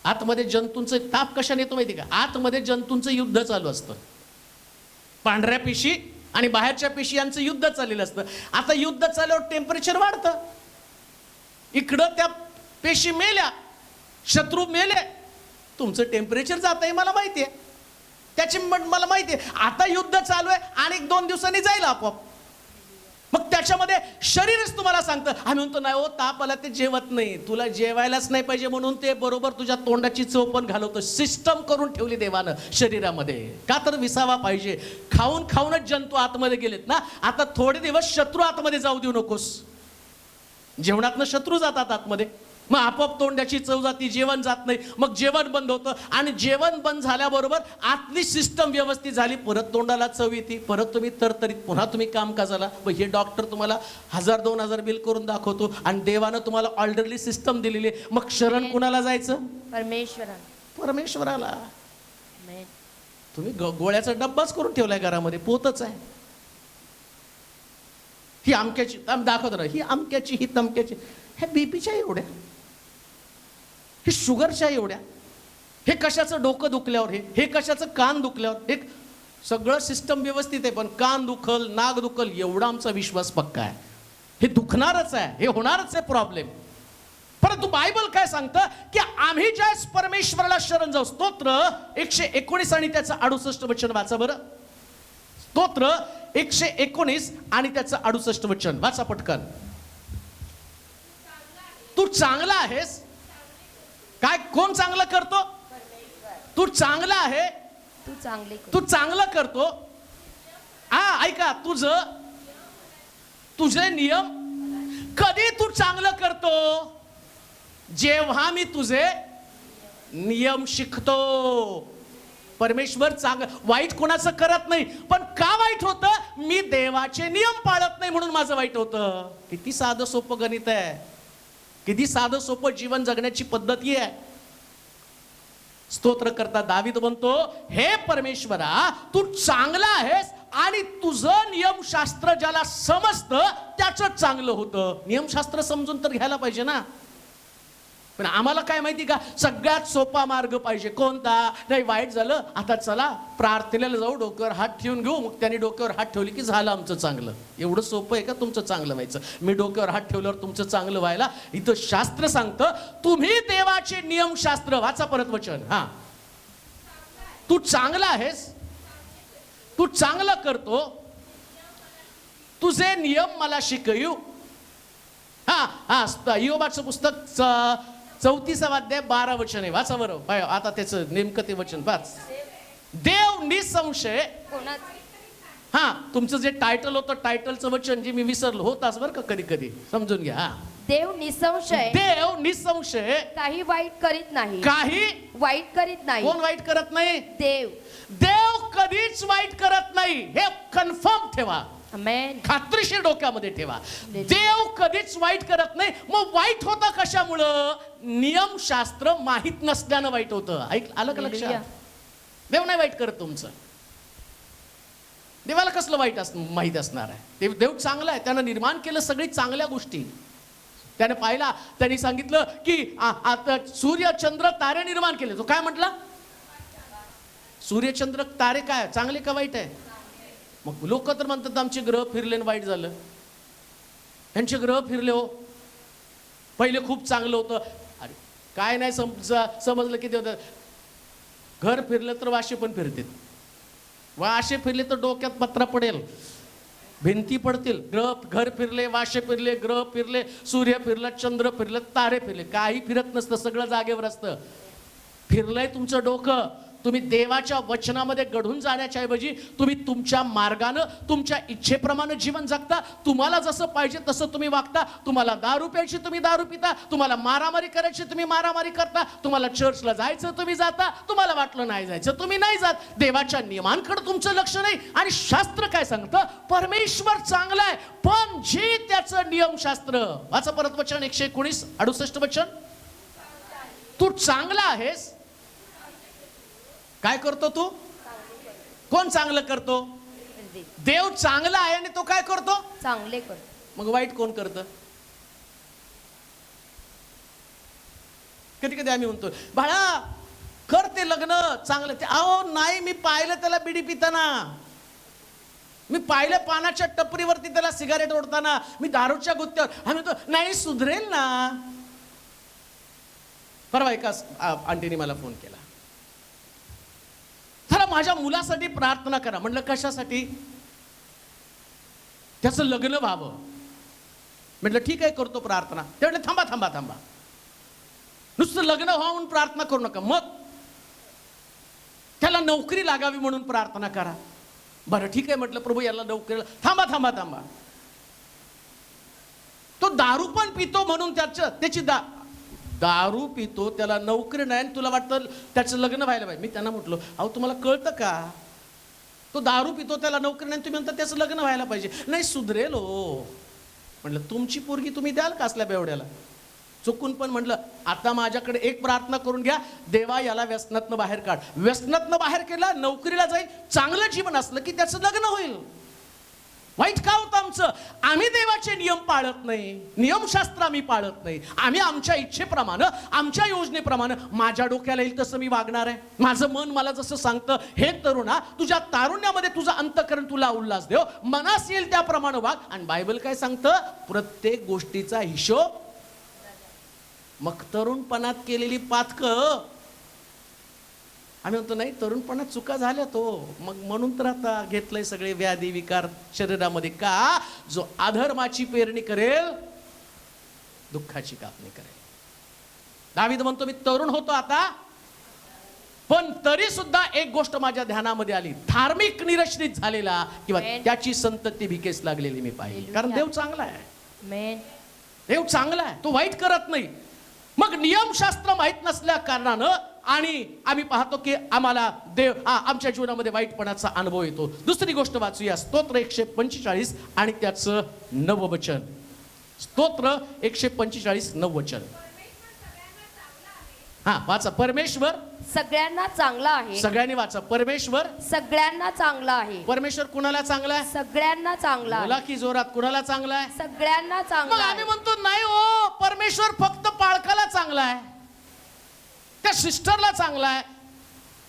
आतमध्ये जंतूंचं ताप कशाने येतो माहिती का? आतमध्ये जंतूंचं युद्ध चालू असतं. पांढऱ्या पेशी आणि बाहेरच्या पेशी यांचं युद्ध चाललेलं असतं. आता युद्ध चालल्यावर टेम्परेचर वाढतं. इकडं त्या पेशी मेल्या, शत्रू मेले, तुमचं टेम्परेचर जात आहे मला माहिती आहे. त्याची मला माहिती आहे आता युद्ध चालू आहे आणि 1-2 दिवसांनी जाईल आपोआप. मग त्याच्यामध्ये शरीरच तुम्हाला सांगतं. आम्ही म्हणतो नाही हो ताप आला ते जेवत नाही, तुला जेवायलाच नाही पाहिजे म्हणून ते बरोबर तुझ्या तोंडाची चव पण घालवतं. सिस्टम करून ठेवली देवानं शरीरामध्ये, का तर विसावा पाहिजे. खाऊन खाऊनच जंतू आतमध्ये गेलेत ना. आता थोडे दिवस शत्रू आतमध्ये जाऊ देऊ नकोस. जेवणातनं शत्रू जातात आतमध्ये, मग आपोआप तोंडाची चव जाती, जेवण जात नाही, मग जेवण बंद होतं. आणि जेवण बंद झाल्याबरोबर आतली सिस्टम व्यवस्थित झाली, परत तोंडाला चव येते, परत तुम्ही तरतरीत पुन्हा तुम्ही कामकाजाला. मग हे डॉक्टर तुम्हाला 1000-2000 बिल करून दाखवतो आणि देवानं तुम्हाला ऑलरेडी सिस्टम दिलेली आहे. मग शरण कुणाला जायचं? परमेश्वराला. तुम्ही गोळ्याचा डब्बाच करून ठेवलाय घरामध्ये, पोतच आहे. ही आमक्याची दाखवतो ना, ही आमक्याची, ही तमक्याची, ह्या बीपीच्या एवढ्या, हे शुगरच्या एवढ्या, हे कशाचं डोकं दुखल्यावर, हे कशाचं कान दुखल्यावर, हे सगळं सिस्टम व्यवस्थित आहे. पण कान दुखल, नाक दुखल एवढा आमचा विश्वास पक्का आहे. हे दुखणारच आहे, हे होणारच आहे प्रॉब्लेम. परंतु बायबल काय सांगतं की आम्ही ज्या परमेश्वराला शरण जाऊ. स्तोत्र 119 आणि त्याचं 68 वचन वाचा बरं. स्तोत्र 119 आणि त्याचं 68 वचन वाचा पटकन. तू चांगला आहेस. काय? कोण चांगलं करतो? तू चांगला आहे, तू चांगलं करतो. ऐका, तुझे नियम. कधी तू चांगलं करतो? जेव्हा मी तुझे नियम शिकतो. परमेश्वर वाईट कोणाचं करत नाही, पण का वाईट होतं? मी देवाचे नियम पाळत नाही म्हणून माझं वाईट होतं. किती साधं सोपं गणित आहे, किती साधं सोपं जीवन जगण्याची पद्धती आहे. स्तोत्रकर्ता दावीद म्हणतो, हे परमेश्वरा तू चांगला आहेस आणि तुझं नियमशास्त्र ज्याला समजतं त्याचं चांगलं होतं. नियमशास्त्र समजून तर घ्यायला पाहिजे ना. पण आम्हाला काय माहिती का, सगळ्यात सोपा मार्ग पाहिजे. कोणता? नाही वाईट झालं, आता चला प्रार्थनेला जाऊ, डोक्यावर हात ठेवून घेऊ. मग त्यांनी डोक्यावर हात ठेवली की झालं आमचं चांगलं. एवढं सोपं आहे का तुमचं चांगलं व्हायचं? मी डोक्यावर हात ठेवल्यावर तुमचं चांगलं व्हायला? इथं शास्त्र सांगतं तुम्ही देवाचे नियमशास्त्र वाचा. परत वचन. तू चांगला आहेस, तू चांगलं करतो, तुझे नियम मला शिकवू. योबाचं पुस्तक 34 अध्याय 12 वचन आहे. वाचा बरं. आता त्याचं नेमकं ते वचन वाच. देव निसंशय. तुमचं जे टायटल होतं, टायटलचं वचन जे मी विसरलो होताच बरं का, कधी कधी समजून घ्या. देव निसंशय काही वाईट करीत नाही. काही वाईट करीत नाही. कोण वाईट करत नाही? देव कधीच वाईट करत नाही. हे कन्फर्म ठेवा, खात्रीशीर डोक्यामध्ये ठेवा. देव कधीच वाईट करत नाही. मग वाईट होतं कशामुळं? नियमशास्त्र माहित नसल्यानं वाईट होतं. आलं का लक्षात? देव नाही वाईट करत तुमचं. देवाला कसलं वाईट माहित असणार आहे? देव चांगला आहे, त्यानं निर्माण केलं सगळी चांगल्या गोष्टी. त्याने पाहिला, त्यांनी सांगितलं की आता सूर्य चंद्र तारे निर्माण केले. तो काय म्हटला? सूर्य चंद्र तारे काय चांगले का वाईट आहे? मग लोक तर म्हणतात आमचे ग्रह फिरले आणि वाईट झालं. यांचे ग्रह फिरले हो, पहिले खूप चांगलं होतं. अरे काय नाही समजलं किती होतं. घर फिरलं तर वाशे पण फिरतील, वाशे फिरले तर डोक्यात पत्रा पडेल, भिंती पडतील. घर फिरले, वाशे फिरले, ग्रह फिरले, सूर्य फिरला, चंद्र फिरलं, तारे फिरले, काही फिरत नसतं, सगळं जागेवर असतं. फिरलंय तुमचं डोकं. तुम्ही देवाच्या वचनामध्ये घडून जाण्याच्या ऐवजी तुम्ही तुमच्या मार्गानं तुमच्या इच्छेप्रमाणे जीवन जगता. तुम्हाला जसं पाहिजे तसं तुम्ही वागता. तुम्हाला दारू प्यायची तुम्ही दारू पिता, तुम्हाला मारामारी करायची तुम्ही मारामारी करता, तुम्हाला चर्चला जायचं तुम्ही जाता, तुम्हाला वाटलं नाही जायचं तुम्ही नाही जात. देवाच्या नियमांकडे तुमचं लक्ष नाही. आणि शास्त्र काय सांगतं? परमेश्वर चांगला आहे, पण जे त्याचं नियमशास्त्र. वाचा परत वचन 119 68 वचन. तू चांगला आहेस. काय करतो तू? कोण चांगलं करतो? देव चांगला आहे आणि तो काय करतो? चांगले करतो. मग वाईट कोण करतं? कधी कधी आम्ही म्हणतो बाळा कर ते लग्न चांगलं. ते अहो नाही, मी पाहिलं त्याला बिडी पिताना, मी पाहिलं पानाच्या टपरीवरती त्याला सिगारेट ओढताना, मी दारूच्या गुत्त्यावर. आम्ही म्हणतो नाही सुधरेल ना. परवा एका आंटीने मला फोन केला, जरा माझ्या मुलासाठी प्रार्थना करा. म्हटलं कशासाठी? त्याचं लग्न व्हावं. म्हटलं ठीक आहे करतो प्रार्थना. ते म्हटलं थांबा थांबा थांबा, नुसतं लग्न व्हावं म्हणून प्रार्थना करू नका, मग त्याला नोकरी लागावी म्हणून प्रार्थना करा. बरं ठीक आहे म्हटलं प्रभू याला नोकरीला. थांबा थांबा थांबा, तो दारू पण पितो म्हणून त्याची दारू पितो, त्याला नोकरी नाही आणि तुला वाटतं त्याचं लग्न व्हायला पाहिजे. मी त्यांना म्हटलं अहो तुम्हाला कळतं का? तो दारू पितो, त्याला नोकरी नाही, तुम्ही म्हणता त्याचं लग्न व्हायला पाहिजे. नाही सुधरेल हो. म्हटलं तुमची पोरगी तुम्ही द्याल का असल्या बेवड्याला? चुकून पण म्हटलं आता माझ्याकडे एक प्रार्थना करून घ्या, देवा याला व्यसनातनं बाहेर काढ. व्यसनातनं बाहेर केला, नोकरीला जाईल, चांगलं जीवन असलं की त्याचं लग्न होईल. वाईट का होतं आमचं? आम्ही देवाचे नियम पाळत नाही, नियमशास्त्र आम्ही पाळत नाही. आम्ही आमच्या इच्छेप्रमाणे, आमच्या योजनेप्रमाणे, माझ्या डोक्याला येईल तसं मी वागणार आहे. माझं मन मला जसं सांगतं, हे तरुणा तुझ्या तारुण्यामध्ये तुझं अंतःकरण तुला उल्हास देव, मनास येईल त्याप्रमाणे वाग. आणि बायबल काय सांगतं? प्रत्येक गोष्टीचा हिशोब. मग तरुणपणात केलेली पातकं आम्ही म्हणतो नाही तरुणपणात चुका झाल्या तो, मग म्हणून तर आता घेतलंय सगळे व्याधी विकार शरीरामध्ये. का? जो अधर्माची पेरणी करेल दुःखाची कापणी करेल. दावीद म्हणतो मी तरुण होतो आता, पण तरी सुद्धा एक गोष्ट माझ्या ध्यानामध्ये आली, धार्मिक निरश्रित झालेला किंवा त्याची संतती भिकेस लागलेली मी पाहिली. कारण देव चांगला आहे, देव चांगला आहे, तो वाईट करत नाही. मग नियमशास्त्र माहित नसल्या कारणानं आणि आम्ही पाहतो की आम्हाला देव आमच्या जीवनामध्ये वाईटपणाचा अनुभव येतो. दुसरी गोष्ट वाचूया, स्तोत्र 145 आणि त्याचं 9 वचन. स्तोत्र 145 9 वचन. वाचा. परमेश्वर सगळ्यांना चांगला आहे. सगळ्यांनी वाचा. परमेश्वर सगळ्यांना चांगला आहे. परमेश्वर कुणाला चांगला आहे? सगळ्यांना चांगला आहे. बोला की जोरात, कुणाला चांगला आहे? सगळ्यांना चांगला आहे. आम्ही म्हणतो नाही हो, परमेश्वर फक्त पाळकाला चांगला आहे, त्या सिस्टरला चांगला आहे,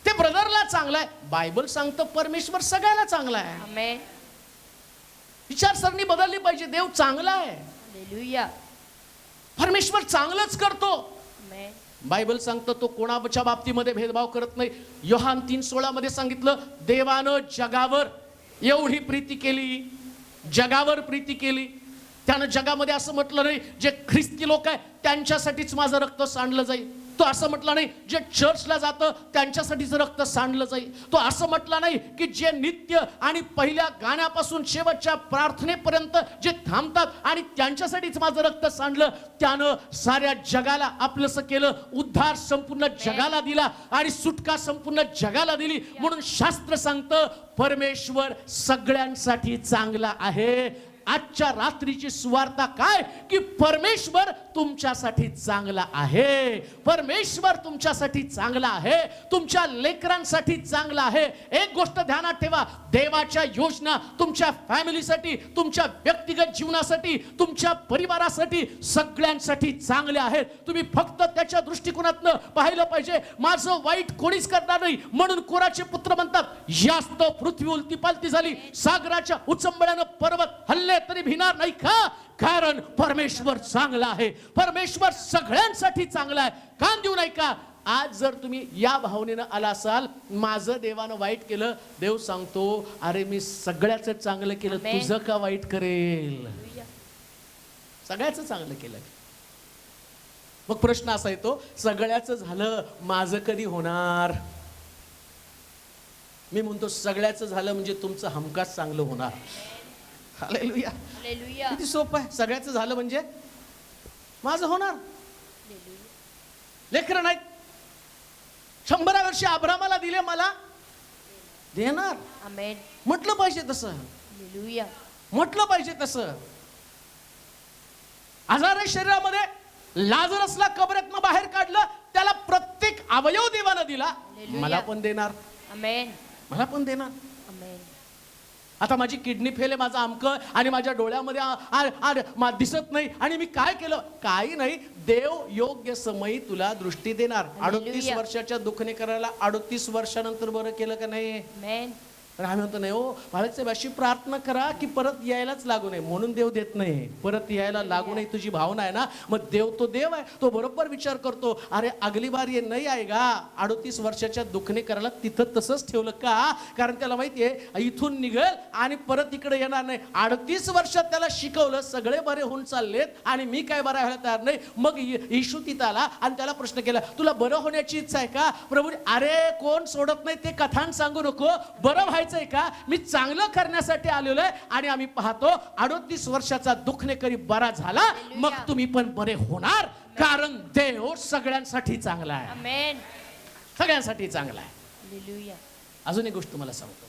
ते ब्रदरला चांगला आहे. बायबल सांगतं परमेश्वर सगळ्याला चांगला आहे. आमेन. विचारसरणी बदलली पाहिजे. देव चांगला आहे, हालेलुया. परमेश्वर चांगलंच करतो. आमेन. बायबल सांगतं तो कोणाच्या बाबतीमध्ये भेदभाव करत नाही. योहान 3:16 मध्ये सांगितलं देवानं जगावर एवढी प्रीती केली, जगावर प्रीती केली. त्यानं जगामध्ये असं म्हटलं नाही जे ख्रिस्ती लोक आहे त्यांच्यासाठीच माझं रक्त सांडलं जाईल. तो असं म्हटला नाही जे चर्चला जातं त्यांच्यासाठीच रक्त सांडलं जाईल. तो असं म्हटला नाही की जे नित्य आणि पहिल्या गाण्यापासून शेवटच्या प्रार्थनेपर्यंत जे थांबतात आणि त्यांच्यासाठीच माझं रक्त सांडलं. त्यानं साऱ्या जगाला आपलंसं केलं, उद्धार संपूर्ण जगाला दिला आणि सुटका संपूर्ण जगाला दिली. म्हणून शास्त्र सांगतं परमेश्वर सगळ्यांसाठी चांगला आहे. आजच्या रात्रीची सुवार्ता काय की परमेश्वर तुमच्यासाठी चांगला आहे. परमेश्वर तुमच्यासाठी चांगला आहे, तुमच्या लेकरांसाठी चांगला आहे. एक गोष्ट ध्यानात ठेवा, देवाच्या योजना तुमच्या फॅमिलीसाठी, तुमच्या व्यक्तिगत जीवनासाठी, तुमच्या परिवारासाठी, सगळ्यांसाठी चांगले आहेत. तुम्ही फक्त त्याच्या दृष्टिकोनातनं पाहिलं पाहिजे. माझं वाईट कोणीच करणार नाही, म्हणून कोराचे पुत्र म्हणतात, यास्त पृथ्वी उलती पालती झाली, सागराच्या उचंबळ्यानं पर्वत हल्ले तरी भिणार नाही का? कारण परमेश्वर चांगला आहे. परमेश्वर सगळ्यांसाठी चांगला आहे. कान देऊ नाही का? आज जर तुम्ही या भावनेनं आला असाल, माझं देवानं वाईट केलं, देव सांगतो, अरे मी सगळ्याच चांगलं केलं, तुझं का वाईट करेल? सगळ्याच चांगलं केलं. मग प्रश्न असा येतो, सगळ्याच झालं, माझं कधी होणार? मी म्हणतो सगळ्याच झालं म्हणजे तुमचं हमखास चांगलं होणार. हालेलुया. किती सोपं आहे. सगळ्याच झालं म्हणजे माझं होणार. लेकरं नाहीत, 100 वर्षे अब्रामाला दिले, मला देणार. म्हटलं पाहिजे तसं, म्हटलं पाहिजे तसं. आजार आहे शरीरामध्ये, लाजरसला कबरेतनं बाहेर काढलं, त्याला प्रत्येक अवयव देवानं दिला, मला पण देणार. मला पण देणार. आता माझी किडनी फेल आहे, माझा अमकं, आणि माझ्या डोळ्यामध्ये दिसत नाही, आणि मी काय केलं? काही नाही. देव योग्य समयी तुला दृष्टी देणार. 38 वर्षाच्या दुखणे करायला 38 वर्षानंतर बरं केलं का नाही? पण आम्ही म्हणतो नाही हो, बाळासाहेब अशी प्रार्थना करा की परत यायलाच लागू नये, म्हणून देव देत नाही. परत यायला लागू नये तुझी भावना आहे ना, मग देव तो देव आहे, तो बरोबर विचार करतो. अरे अगली बार ये नाही आहे का? 38 वर्षाच्या दुखणे करायला तिथं तसंच ठेवलं का? कारण त्याला माहितीये इथून निघेल आणि परत इकडे येणार नाही. 38 वर्षात त्याला शिकवलं, सगळे बरे होऊन चाललेत आणि मी काय बरा व्हायला तयार नाही. मग येशू तिथं आला आणि त्याला प्रश्न केला, तुला बरं होण्याची इच्छा आहे का? प्रभू, अरे कोण सोडत नाही ते कथान सांगू नको, बरं व्हायचं का? मी चांगलं करण्यासाठी आलेलो आहे. आणि आम्ही पाहतो 38 वर्षाचा दुखणेकरी बरा झाला, मग तुम्ही पण बरे होणार. कारण देव सगळ्यांसाठी चांगला आहे. सगळ्यांसाठी चांगला आहे. अजून एक गोष्ट तुम्हाला सांगतो,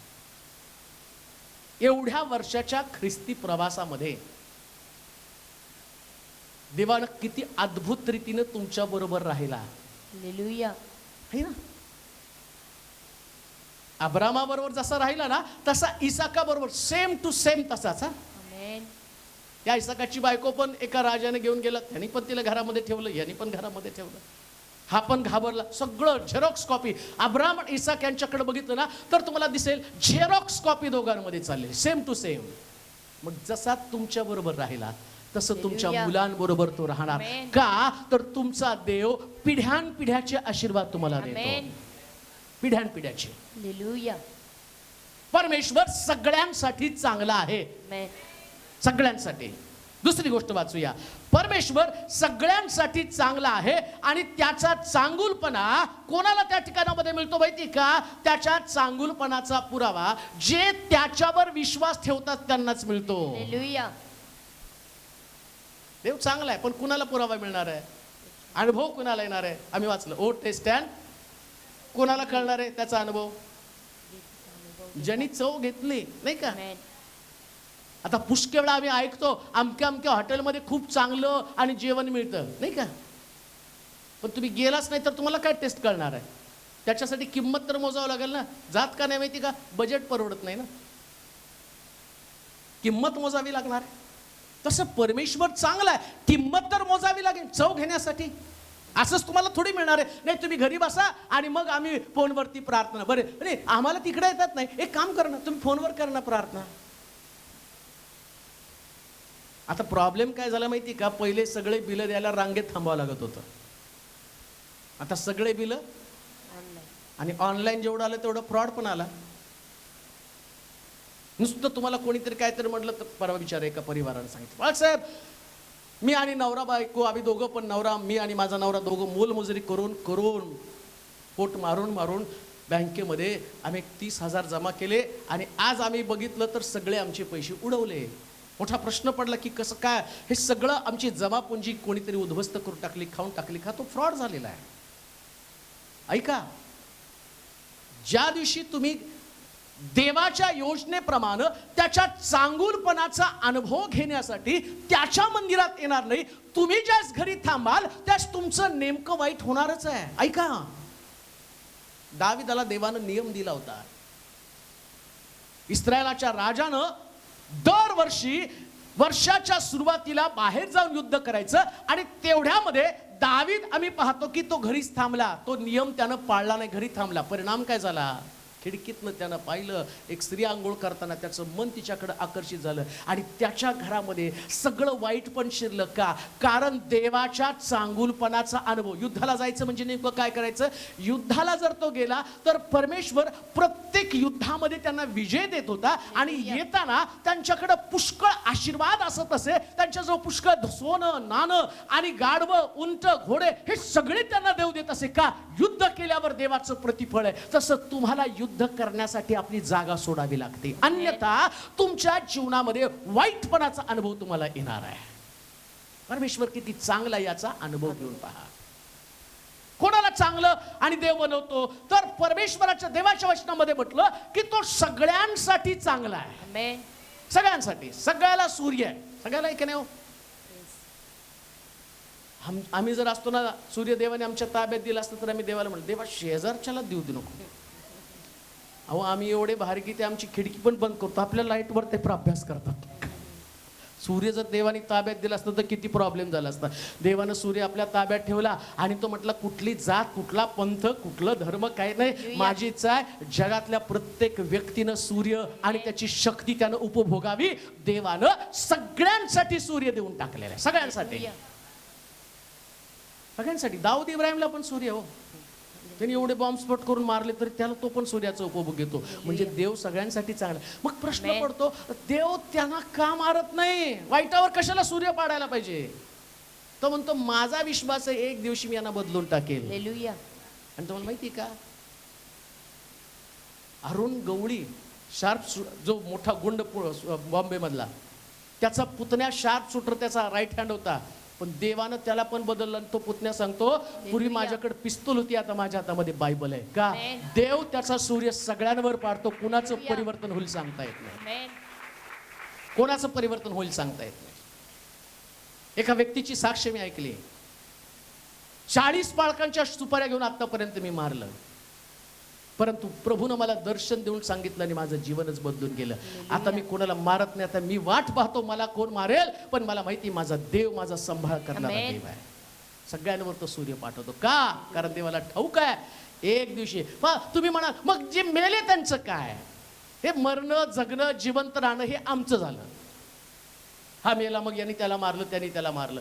एवढ्या वर्षाच्या ख्रिस्ती प्रवासामध्ये देवानं किती अद्भुत रीतीने तुमच्या बरोबर राहिला. है ना? अब्रामा बरोबर जसा राहिला ना, तसा इसाका बरोबर सेम टू सेम तसाच. त्या इसाकाची बायको पण एका राजाने घेऊन गेला, त्यांनी पण तिला घरामध्ये ठेवलं, यांनी पण घरामध्ये ठेवलं. हा पण घाबरला. सगळं झेरॉक्स कॉपी. अब्राम आणि इसाक यांच्याकडे बघितलं ना तर तुम्हाला दिसेल झेरॉक्स कॉपी दोघांमध्ये चाललेली, सेम टू सेम. मग जसा तुमच्या बरोबर राहिला तसं तुमच्या मुलांबरोबर तो राहणार. का? तर तुमचा देव पिढ्यानपिढ्याचे आशीर्वाद तुम्हाला देतो. पिढ्यानपिढ्याचे. परमेश्वर सगळ्यांसाठी चांगला आहे. सगळ्यांसाठी. दुसरी गोष्ट वाचूया. परमेश्वर सगळ्यांसाठी चांगला आहे आणि त्याचा चांगुलपणा कोणाला त्या ठिकाणामध्ये मिळतो माहिती का? त्याच्या चांगुलपणाचा पुरावा जे त्याच्यावर विश्वास ठेवतात त्यांनाच मिळतो. देव चांगला आहे, पण कुणाला पुरावा मिळणार आहे? अनुभव कुणाला येणार आहे? आम्ही वाचलं, ओ टेस्ट अँड. कोणाला कळणार आहे त्याचा अनुभव? ज्यांनी चव घेतली, नाही का? आता पुष्कळ वेळा आम्ही ऐकतो अमक्या अमक्या हॉटेलमध्ये खूप चांगलं आणि जेवण मिळतं, नाही का? पण तुम्ही गेलाच नाही तर तुम्हाला काय टेस्ट कळणार आहे? त्याच्यासाठी किंमत तर मोजावं लागेल ना. जात का नाही माहिती का? बजेट परवडत नाही ना, किंमत मोजावी लागणार आहे. तसं परमेश्वर चांगला आहे, किंमत तर मोजावी लागेल चव घेण्यासाठी. असंच तुम्हाला थोडी मिळणार आहे. नाही, तुम्ही घरी बसा आणि मग आम्ही फोनवरती प्रार्थना. बरे, अरे आम्हाला तिकडे येतात नाही, एक काम करा ना, तुम्ही फोनवर करा ना प्रार्थना. आता प्रॉब्लेम काय झाला माहिती का? पहिले सगळे बिलं द्यायला रांगेत थांबावं लागत होतं. आता सगळे बिलं आणि ऑनलाईन जेवढं आलं तेवढं फ्रॉड पण आला. नुसतं तुम्हाला कोणीतरी काहीतरी म्हटलं तर, परवा विचार एका परिवाराने सांगितलं, बाळासाहेब मी आणि नवरा बायको, आम्ही दोघं पण, नवरा मी आणि माझा नवरा दोघं मोलमजुरी करून करून पोट मारून मारून बँकेमध्ये आम्ही 30,000 जमा केले आणि आज आम्ही बघितलं तर सगळे आमचे पैसे उडवले. मोठा प्रश्न पडला की कसं काय? हे सगळं आमची जमापुंजी कोणीतरी उद्ध्वस्त करून टाकली, खाऊन टाकली का? तो फ्रॉड झालेला आहे. ऐका, ज्या दिवशी तुम्ही देवाच्या योजनेप्रमाणे त्याच्या चांगुलपणाचा अनुभव घेण्यासाठी त्याच्या मंदिरात येणार नाही. तुम्ही ज्याच घरी थांबाल त्यास तुमचं नेमकं वाईट होणारच आहे. ऐका, दाविदाला देवानं नियम दिला होता. इस्रायलाच्या राजानं दरवर्षी वर्षाच्या सुरुवातीला बाहेर जाऊन युद्ध करायचं आणि तेवढ्यामध्ये दावीद आम्ही पाहतो की तो घरीच थांबला. तो नियम त्यानं पाळला नाही, घरी थांबला. परिणाम काय झाला? खिडकीतनं त्यानं पाहिलं एक स्त्री आंघोळ करताना त्याचं मन तिच्याकडे आकर्षित झालं आणि त्याच्या घरामध्ये सगळं वाईट पण शिरलं. का? कारण देवाच्या चांगुलपणाचा अनुभव. युद्धाला जायचं म्हणजे नेमकं काय करायचं? युद्धाला जर तो गेला तर परमेश्वर प्रत्येक युद्धामध्ये त्यांना विजय देत होता आणि येताना त्यांच्याकडे पुष्कळ आशीर्वाद असत असे. त्यांच्याजवळ पुष्कळ सोनं नाणं आणि गाढवं उंट घोडे हे सगळे त्यांना देव देत असे. का? युद्ध केल्यावर देवाचं प्रतिफळ आहे. तसं तुम्हाला युद्ध करण्यासाठी आपली जागा सोडावी लागते, अन्यथा तुमच्या जीवनामध्ये वाईटपणाचा अनुभव तुम्हाला येणार आहे. परमेश्वर किती चांगला याचा अनुभव घेऊन पहा. कोणाला चांगलं आणि देव बनवतो? तर परमेश्वराच्या देवाच्या वचनामध्ये म्हटलं की तो सगळ्यांसाठी चांगला आहे. सगळ्यांसाठी. सगळ्याला सूर्य आहे. सगळ्याला एक नाही हो. आम्ही जर असतो ना, सूर्यदेवाने आमच्या ताब्यात दिला असतं तर आम्ही देवाला म्हणतो देवा शेजारच्याला देऊ दे नको. अहो आम्ही एवढे भारी की ते आमची खिडकी पण बंद करतो, आपल्या लाईटवर ते अभ्यास करतात. सूर्य जर देवाने ताब्यात दिला असतं तर किती प्रॉब्लेम झाला असता. देवानं सूर्य आपल्या ताब्यात ठेवला आणि तो म्हटला कुठली जात, कुठला पंथ, कुठलं धर्म काय नाही, माझी इच्छा आहे जगातल्या प्रत्येक व्यक्तीनं सूर्य आणि त्याची शक्ती त्यानं उपभोगावी. देवानं सगळ्यांसाठी सूर्य देऊन टाकलेला आहे. सगळ्यांसाठी. सगळ्यांसाठी. दाऊद इब्राहिमला पण सूर्य हो, त्यांनी एवढे बॉम्बस्फोट करून मारले तरी त्याला तो पण सूर्याचा उपभोग घेतो. म्हणजे देव सगळ्यांसाठी चांगला. मग प्रश्न पडतो देव त्यांना का मारत नाही? वाईटावर कशाला सूर्य पाडायला पाहिजे? तो म्हणतो माझा विश्वास आहे एक दिवशी मी यांना बदलून टाकेल. आणि तुम्हाला माहिती का, अरुण गवळी शार्प जो मोठा गुंड बॉम्बे मधला, त्याचा पुतण्या शार्प शूटर त्याचा राईट हँड होता. पण देवानं त्याला पण बदललं आणि तो पुतण्या सांगतो पूर्वी माझ्याकडे पिस्तूल होती, आता माझ्या हातामध्ये बायबल आहे. का? देव त्याचा सूर्य सगळ्यांवर पाडतो. कुणाचं परिवर्तन होईल सांगता येत नाही. कोणाचं परिवर्तन होईल सांगता येत नाही. एका व्यक्तीची साक्ष मी ऐकली. 40 पाळकांच्या सुपाऱ्या घेऊन आतापर्यंत मी मारलं, परंतु प्रभूनं मला दर्शन देऊन सांगितलं आणि माझं जीवनच बदलून गेलं. आता मी कोणाला मारत नाही. आता मी वाट पाहतो मला कोण मारेल, पण मला माहिती माझा देव माझा सांभाळ करणारा देव आहे. सगळ्यांवर तो सूर्य पाठवतो. का? कारण देवाला ठाऊक आहे एक दिवशी. तुम्ही म्हणाल मग जे मेले त्यांचं काय? हे मरणं जगणं जिवंत राहणं हे आमचं झालं. हा मेला मग यांनी त्याला मारलं, त्यांनी त्याला मारलं.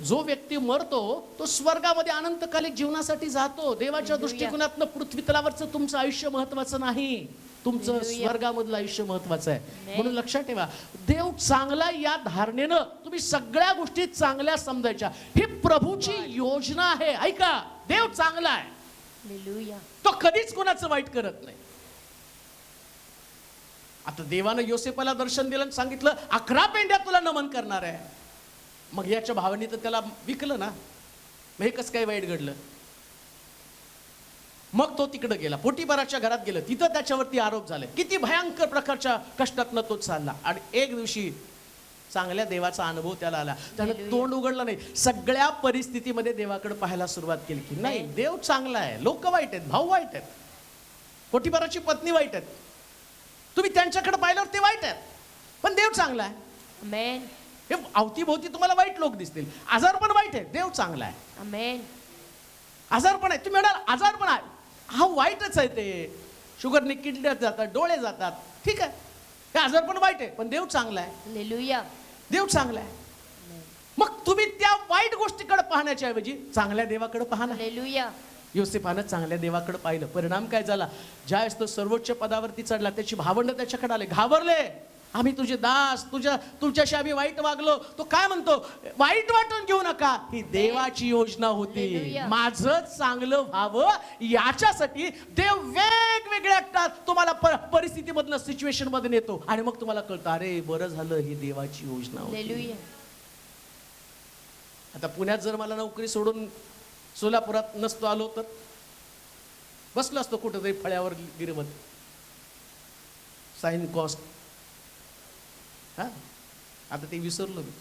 जो व्यक्ती मरतो तो स्वर्गामध्ये अनंतकालिक जीवनासाठी जातो. देवाच्या दृष्टिकोनातनं पृथ्वी तलावरचं तुमचं आयुष्य महत्वाचं नाही, तुमचं स्वर्गामधलं आयुष्य महत्वाचं आहे. म्हणून लक्षात ठेवा, देव चांगला या धारणेनं तुम्ही सगळ्या गोष्टी चांगल्या समजायच्या. ही प्रभूची योजना आहे. ऐका, देव चांगला आहे, तो कधीच कोणाचं वाईट करत नाही. आता देवानं योसेफाला दर्शन दिलं आणि सांगितलं 11 पेंड्या तुला नमन करणार आहे. मग याच्या भावानी तर त्याला विकलं ना. मग हे कसं काय वाईट घडलं? मग तो तिकडे गेला, पोटीबाराच्या घरात गेलं, तिथं त्याच्यावरती आरोप झाले. किती भयंकर प्रकारच्या कष्टातनं तो चालला आणि एक दिवशी चांगल्या देवाचा अनुभव त्याला आला. त्यानं तोंड उघडलं नाही. सगळ्या परिस्थितीमध्ये देवाकडे पाहायला सुरुवात केली की नाही, देव चांगला आहे, लोक वाईट आहेत, भाऊ वाईट आहेत, पोटीबाराची पत्नी वाईट आहेत, तुम्ही त्यांच्याकडे पाहिल्यावर ते वाईट आहेत, पण देव चांगला आहे. हे अवतीभोवती तुम्हाला वाईट लोक दिसतील, आजार पण वाईट आहे, देव चांगला आहे. आजार पण आहे, तुम्ही म्हणाल आजार पण आहे, हा वाईटच आहे, ते शुगरने किडण्यात जातात, डोळे जातात, ठीक आहे, हे आजार पण वाईट आहे, पण देव चांगला आहे. देव चांगला आहे. मग तुम्ही त्या वाईट गोष्टीकडे पाहण्याच्या ऐवजी चांगल्या देवाकडे पाहा ना. योसेफानं चांगल्या देवाकडे पाहिलं. परिणाम काय झाला? ज्यावेळेस तो सर्वोच्च पदावरती चढला, त्याची भावंड त्याच्याकडे आले, घाबरले. आम्ही तुझे दास, तुझ्याशी आम्ही वाईट वागलो. तो काय म्हणतो? वाईट वाटून घेऊ नका, ही देवाची योजना होती, माझं चांगलं व्हावं याच्यासाठी देव वेगवेगळ्या तुम्हाला परिस्थितीमधनं सिच्युएशन मध्ये नेतो आणि मग तुम्हाला कळतं अरे बरं झालं, ही देवाची योजना होती. आता पुण्यात जर मला नोकरी सोडून सोलापुरात नसतो आलो तर बसलो असतो कुठेतरी फळ्यावर गिरवत, साईन कॉस्ट. हां, आता ते विसरलो मी.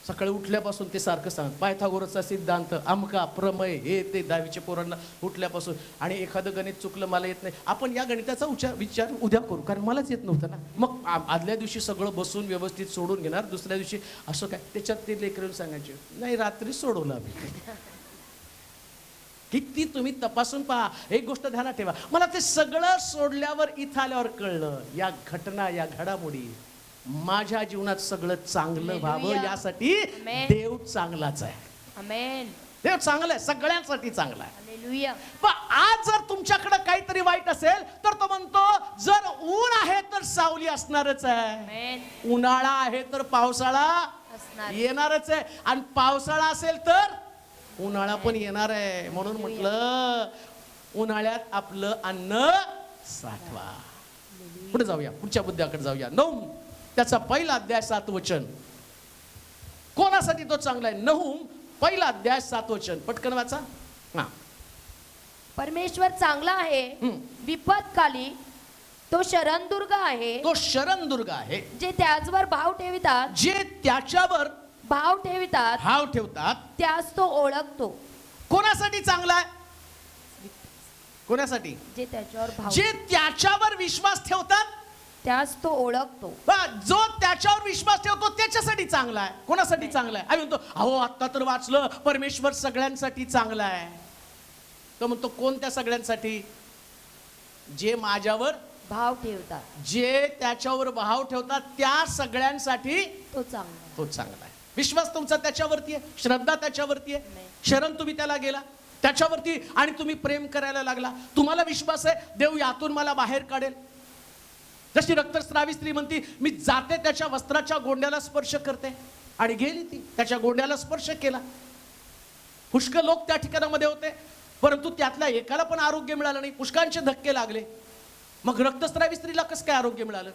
सकाळी उठल्यापासून ते सारखं सांग, पायथागोरसचा सिद्धांत, अमका प्रमेय, हे ते 10वीच्या पोरांना उठल्यापासून. आणि एखादं गणित चुकलं, मला येत नाही, आपण या गणिताचा विचार उद्या करू, कारण मलाच येत नव्हतं ना. मग आदल्या दिवशी सगळं बसून व्यवस्थित सोडून घेणार, दुसऱ्या दिवशी असं काय त्याच्यात ते लेकरून सांगायचे, नाही रात्री सोडवलं आम्ही. किती तुम्ही तपासून पहा. एक गोष्ट ध्यानात ठेवा, मला ते सगळं सोडल्यावर इथं आल्यावर कळलं, या घटना, या घडामोडी माझ्या जीवनात सगळं चांगलं व्हावं यासाठी देव चांगलाच आहे. आमेन. देव चांगला आहे, सगळ्यांसाठी चांगला आहे. हालेलुया. पण आज जर तुमच्याकडे काहीतरी वाईट असेल तर तो म्हणतो, जर ऊन आहे तर सावली असणारच आहे, आमेन. उन्हाळा आहे तर पावसाळा असणार. येणारच आहे, आणि पावसाळा असेल तर उन्हाळा पण येणार आहे. म्हणून म्हटलं उन्हाळ्यात आपलं अन्न साठवा. पुढे जाऊया, पुढच्या मुद्द्याकडे जाऊया. 9 त्याचा पहिला अध्याय 7 वचन. कोणासाठी तो चांगला आहे? नहूम पहिला अध्याय 7 वचन. पटकन वाचा. हा. परमेश्वर चांगला आहे, विपत्काली तो शरणदुर्ग आहे. तो शरणदुर्ग आहे, जे त्याचवर भाव ठेवितात, जे त्याच्यावर भाव ठेवितात, भाव ठेवतात, त्यास तो ओळखतो. कोणासाठी चांगला आहे? कोणासाठी? जे त्याच्यावर भाव, जे त्याच्यावर विश्वास ठेवतात त्यास तो ओळखतो. जो त्याच्यावर विश्वास ठेवतो त्याच्यासाठी चांगला आहे. कोणासाठी चांगला आहे? आम्ही म्हणतो, अहो आता तर वाचलं, परमेश्वर सगळ्यांसाठी चांगला आहे. तो म्हणतो, कोणत्या सगळ्यांसाठी? जे माझ्यावर भाव ठेवतात, जे त्याच्यावर भाव ठेवतात त्या सगळ्यांसाठी तो चांगला. तो चांगला आहे. विश्वास तुमचा त्याच्यावरती आहे, श्रद्धा त्याच्यावरती आहे, शरण तुम्ही त्याला गेला त्याच्यावरती, आणि तुम्ही प्रेम करायला लागला. तुम्हाला विश्वास आहे, देव यातून मला बाहेर काढेल. जशी रक्तस्रावी स्त्री म्हणती, मी जाते त्याच्या वस्त्राच्या गोंड्याला स्पर्श करते, आणि गेली ती त्याच्या गोंड्याला स्पर्श केला. पुष्कळ लोक त्या ठिकाणामध्ये होते, परंतु त्यातल्या एकाला पण आरोग्य मिळालं नाही. पुष्कळांचे धक्के लागले. मग रक्तस्रावी स्त्रीला कसं काय आरोग्य मिळालं?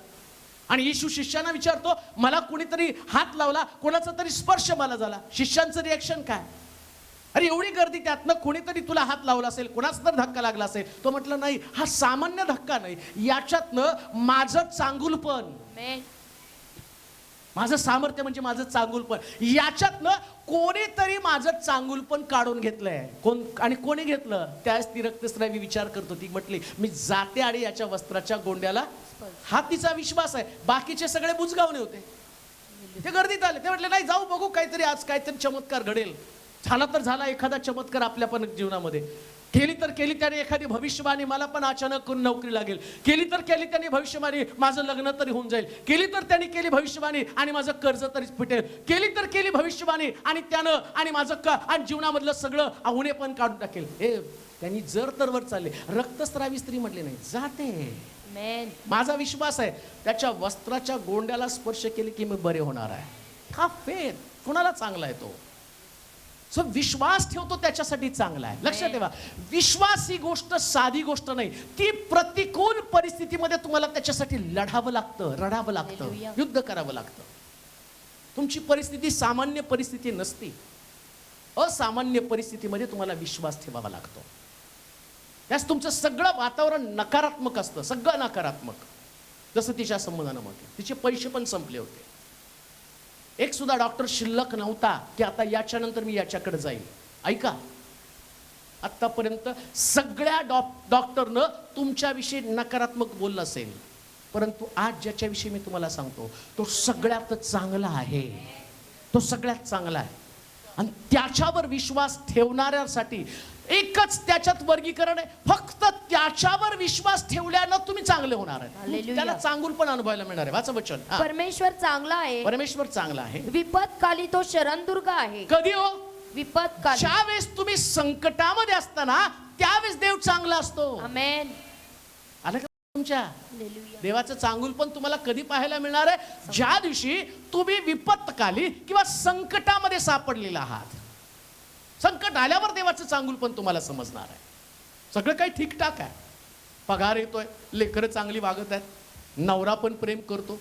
आणि येशू शिष्यांना विचारतो, मला कुणीतरी हात लावला, कोणाचा तरी स्पर्श मला झाला. शिष्यांचं रिएक्शन काय? अरे एवढी गर्दी, त्यातनं कोणीतरी तुला हात लावला असेल, कोणाचा तर धक्का लागला असेल. तो म्हटलं, नाही, हा सामान्य धक्का नाही, याच्यातनं माझं चांगुलपण, माझं सामर्थ्य म्हणजे माझं चांगुलपण, याच्यातनं कोणीतरी माझं चांगुलपण काढून घेतलंय. कोण? आणि कोणी घेतलं? त्याच ती रक्तस्रावी विचार करतो. ती म्हटली, मी जाते आणि याच्या वस्त्राच्या गोंड्याला. हा तिचा विश्वास आहे. बाकीचे सगळे बुजगावणे होते, ते गर्दीत आले. ते म्हटले, नाही, जाऊ बघू, काहीतरी आज काहीतरी चमत्कार घडेल. झाला तर झाला एखादा चमत्कार आपल्या पण जीवनामध्ये. केली तर केली त्याने एखादी भविष्यवाणी, मला पण अचानक नोकरी लागेल. केली तर केली त्याने भविष्यवाणी, माझं लग्न तरी होऊन जाईल. केली तर त्यांनी केली भविष्यवाणी, आणि माझं कर्ज तरी फिटेल. केली तर केली भविष्यवाणी, आणि त्यानं आणि माझं आणि जीवनामधलं सगळं आव्हाने पण काढून टाकेल. हे त्यांनी जर तर वर चालले. रक्तस्रावी स्त्री म्हटली, नाही, जाते. माझा विश्वास आहे, त्याच्या वस्त्राच्या गोंड्याला स्पर्श केले की मी बरे होणार आहे. हा फेथ कोणाला चांगला आहे? तो जो विश्वास ठेवतो त्याच्यासाठी चांगला आहे. लक्षात ठेवा, विश्वास ही गोष्ट साधी गोष्ट नाही. ती प्रतिकूल परिस्थितीमध्ये तुम्हाला त्याच्यासाठी लढावं लागतं, रडावं लागतं, युद्ध करावं लागतं. तुमची परिस्थिती सामान्य परिस्थिती नसती. असामान्य परिस्थितीमध्ये तुम्हाला विश्वास ठेवावा लागतो. त्यास तुमचं सगळं वातावरण नकारात्मक असतं, सगळं नकारात्मक. जसं तिच्या संबंधानं म्हटलं, तिचे पैसे पण संपले होते. एक सुद्धा डॉक्टर शिल्लक नव्हता की आता याच्यानंतर मी याच्याकडे जाईल. ऐका, आतापर्यंत सगळ्या डॉक्टरनं तुमच्याविषयी नकारात्मक बोललं असेल, परंतु आज ज्याच्याविषयी मी तुम्हाला सांगतो तो सगळ्यात चांगला आहे. तो सगळ्यात चांगला आहे. आणि त्याच्यावर विश्वास ठेवणाऱ्यासाठी एकच त्याच्यात वर्गीकरण आहे, फक्त त्याच्यावर विश्वास ठेवल्यानं तुम्ही चांगले होणार आहे. त्याला चांगुल पण अनुभवायला मिळणार आहे. वाचा वचन. परमेश्वर चांगला आहे, परमेश्वर चांगला आहे, विपत्काली तो शरणदुर्ग आहे. कधी हो? विपत्काली. ज्यावेळेस तुम्ही संकटामध्ये असताना त्यावेळेस देव चांगला असतो. आमेन. आलं का तुमच्या? देवाचं चांगुल पण तुम्हाला कधी पाहायला मिळणार आहे? ज्या दिवशी तुम्ही विपत्काली किंवा संकटामध्ये सापडलेला आहात. संकट आल्यावर देवाचं चांगुल पण तुम्हाला समजणार आहे. सगळं काही ठीकठाक आहे, पगार येतोय, लेकरं चांगली वागत आहेत, नवरा पण प्रेम करतो,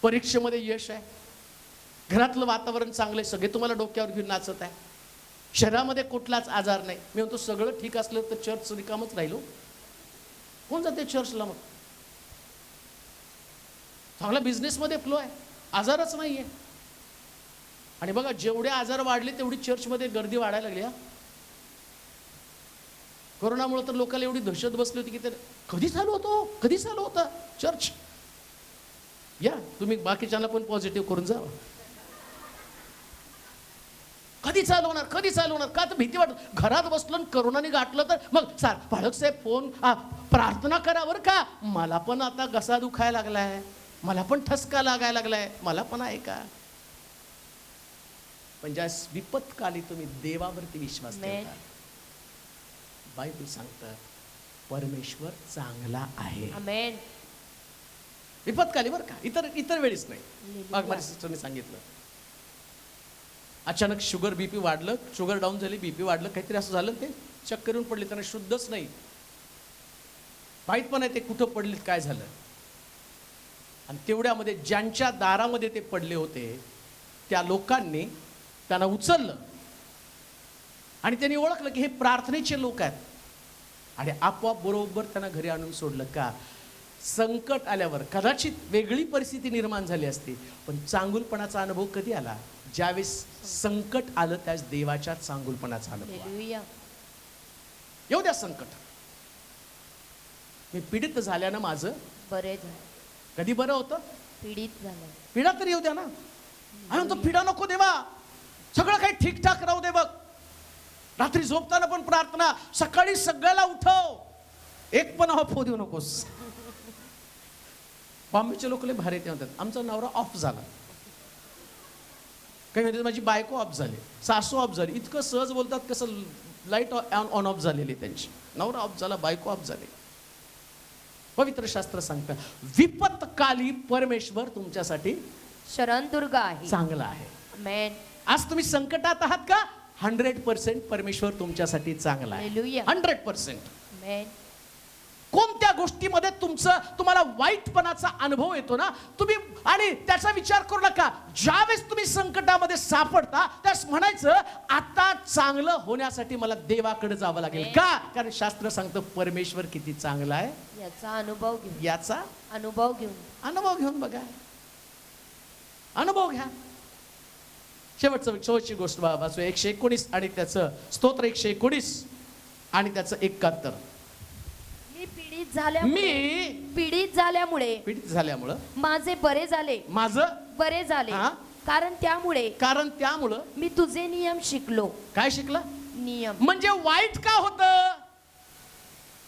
परीक्षेमध्ये यश आहे, घरातलं वातावरण चांगलं आहे, सगळे तुम्हाला डोक्यावर घेऊन नाचत आहे, शरीरामध्ये कुठलाच आजार नाही. मी म्हणतो सगळं ठीक असलं तर चर्च रिकामच राहिलो. कोण जाते चर्चला? मग चांगला बिझनेसमध्ये फ्लो आहे, आजारच नाही आहे. आणि बघा जेवढे आजार वाढले तेवढी चर्चमध्ये गर्दी वाढायला लागली. कोरोनामुळे तर लोकांना एवढी दहशत बसली होती की ते कधी चालू होतं चर्च. या तुम्ही बाकीच्यांना पण पॉझिटिव्ह करून जा. कधी चालू होणार का तर भीती वाटत. घरात बसलो करोनाने गाठलं तर मग पाळक साहेब फोन प्रार्थना करा बरं का, मला पण आता घसा दुखायला लागलाय, मला पण ठसका लागायला लागलाय, मला पण आहे का. पण ज्या विपत्काली तुम्ही देवावरती विश्वास ठेवता, बायबल सांगतं परमेश्वर चांगला आहे. आमेन. विपत्काली बरं का, इतर वेळीच नाही. मग माझ्या सिस्टरने सांगितलं अचानक शुगर बीपी वाढलं, शुगर डाऊन झाली, बीपी वाढलं, काहीतरी असं झालं, ते चक्कर येऊन पडले, त्यांना शुद्धच नाही माहीत पण आहे ते कुठं पडलेत काय झालं. आणि तेवढ्यामध्ये ज्यांच्या दारामध्ये ते पडले होते त्या लोकांनी त्यांना उचललं आणि त्यांनी ओळखलं की हे प्रार्थनेचे लोक आहेत. आणि आपोआप बरोबर त्यांना घरी आणून सोडलं. का संकट आल्यावर कदाचित वेगळी परिस्थिती निर्माण झाली असती, पण चांगुलपणाचा अनुभव कधी आला, ज्यावेळेस संकट आलं त्याच देवाच्या चांगुलपणाचा अनुभव. येऊ द्या संकट. मी पीडित झाल्यानं माझं बरे झालं. कधी बरं होतं, पीडित झालं. पीडा तरी येऊ द्या ना. आणि तो पीडा नको देवा, सगळं काही ठीकठाक राहू दे. बघ रात्री झोपताना पण प्रार्थना, सकाळी सगळ्याला उठव, एक पण ऑफ होऊ देऊ नकोस. बॉम्बेचे लोक लय भारी ते म्हणतात आमचा नवरा ऑफ झाला, काही म्हणतात माझी बायको ऑफ झाली, सासू ऑफ झाली. इतकं सहज बोलतात कसं लाईट ऑन ऑफ झालेली त्यांची. नवरा ऑफ झाला, बायको ऑफ झाली. पवित्र शास्त्र सांगतं विपत्काली परमेश्वर तुमच्यासाठी शरणदुर्ग आहे, चांगला आहे. आमेन. आज तुम्ही संकटात आहात का, 100% परमेश्वर तुमच्यासाठी चांगला आहे. हालेलुया. 100%. आमेन. कोणत्या गोष्टीमध्ये तुम्हाला वाईटपणाचा अनुभव येतो ना, तुम्ही आणि त्याचा विचार करू नका. ज्यावेळेस तुम्ही संकटामध्ये सापडता त्यास म्हणायचं आता चांगलं होण्यासाठी मला देवाकडे जावं लागेल. का, कारण शास्त्र सांगतं परमेश्वर किती चांगला आहे. याचा अनुभव घेऊन, याचा अनुभव घेऊन बघा, अनुभव घ्या. शेवटची गोष्ट वाचू 119 आणि त्याचं स्तोत्र 119 आणि त्याचं 71. मी पीडित झाल्यामुळे माझे बरे झाले. कारण त्यामुळे मी तुझे नियम शिकलो. काय शिकला, नियम. म्हणजे वाईट का होतं,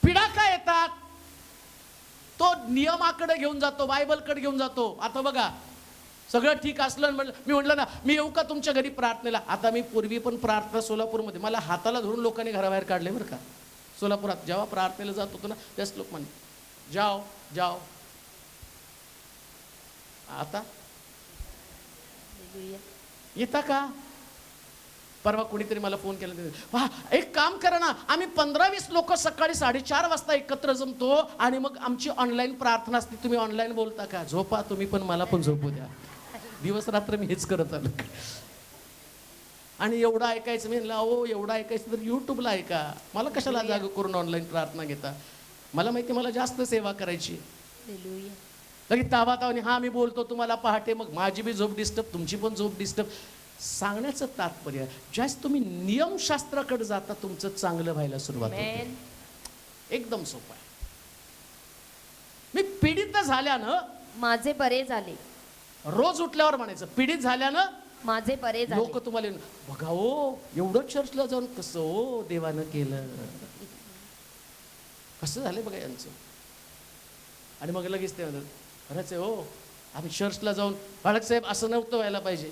पीडा का येतात, तो नियमाकडे घेऊन जातो, बायबलकडे घेऊन जातो. आता बघा सगळं ठीक असलं, मी म्हटलं ना मी येऊ का तुमच्या घरी प्रार्थनेला. आता मी पूर्वी पण प्रार्थना सोलापूरमध्ये मला हाताला धरून लोकांनी घराबाहेर काढले बरं का. सोलापुरात जेव्हा प्रार्थनेला जात होतो ना त्याच लोक म्हणे जाओ. आता येता का. परवा कोणीतरी मला फोन केला, एक काम करा ना, आम्ही 15-20 लोक सकाळी 4:30 वाजता एकत्र जमतो आणि मग आमची ऑनलाईन प्रार्थना असते, तुम्ही ऑनलाईन बोलता का. झोपा तुम्ही पण मला पण झोपू द्या. दिवस रात्र मी हेच करत आलो. आणि एवढं ऐकायचं, मी म्हणलं एवढं ऐकायचं तर यूट्यूबला ऐका, मला कशाला जाग करून ऑनलाईन प्रार्थना घेता. मला माहिती मला जास्त सेवा करायची. लगेच तावातावानी हा मी बोलतो तुम्हाला पहाटे, मग माझी बी झोप डिस्टर्ब, तुमची पण झोप डिस्टर्ब. सांगण्याचं तात्पर्य ज्यावेळेस तुम्ही नियमशास्त्राकडे जाता तुमचं चांगलं व्हायला सुरुवात होते. एकदम सोपं आहे. मी पीडित झाल्यानं माझे बरे झाले. रोज उठल्यावर म्हणायचं पीडित झाल्यानं माझे बरे झाले. लोक तुम्हाला बघा एवढं चर्चला जाऊन कसं देवानं केलं, कसं झालं बघा यांचं. आणि मग लगेच ते म्हणतात खरंच आहे आम्ही चर्चला जाऊन बाळक साहेब असं नव्हतं व्हायला पाहिजे.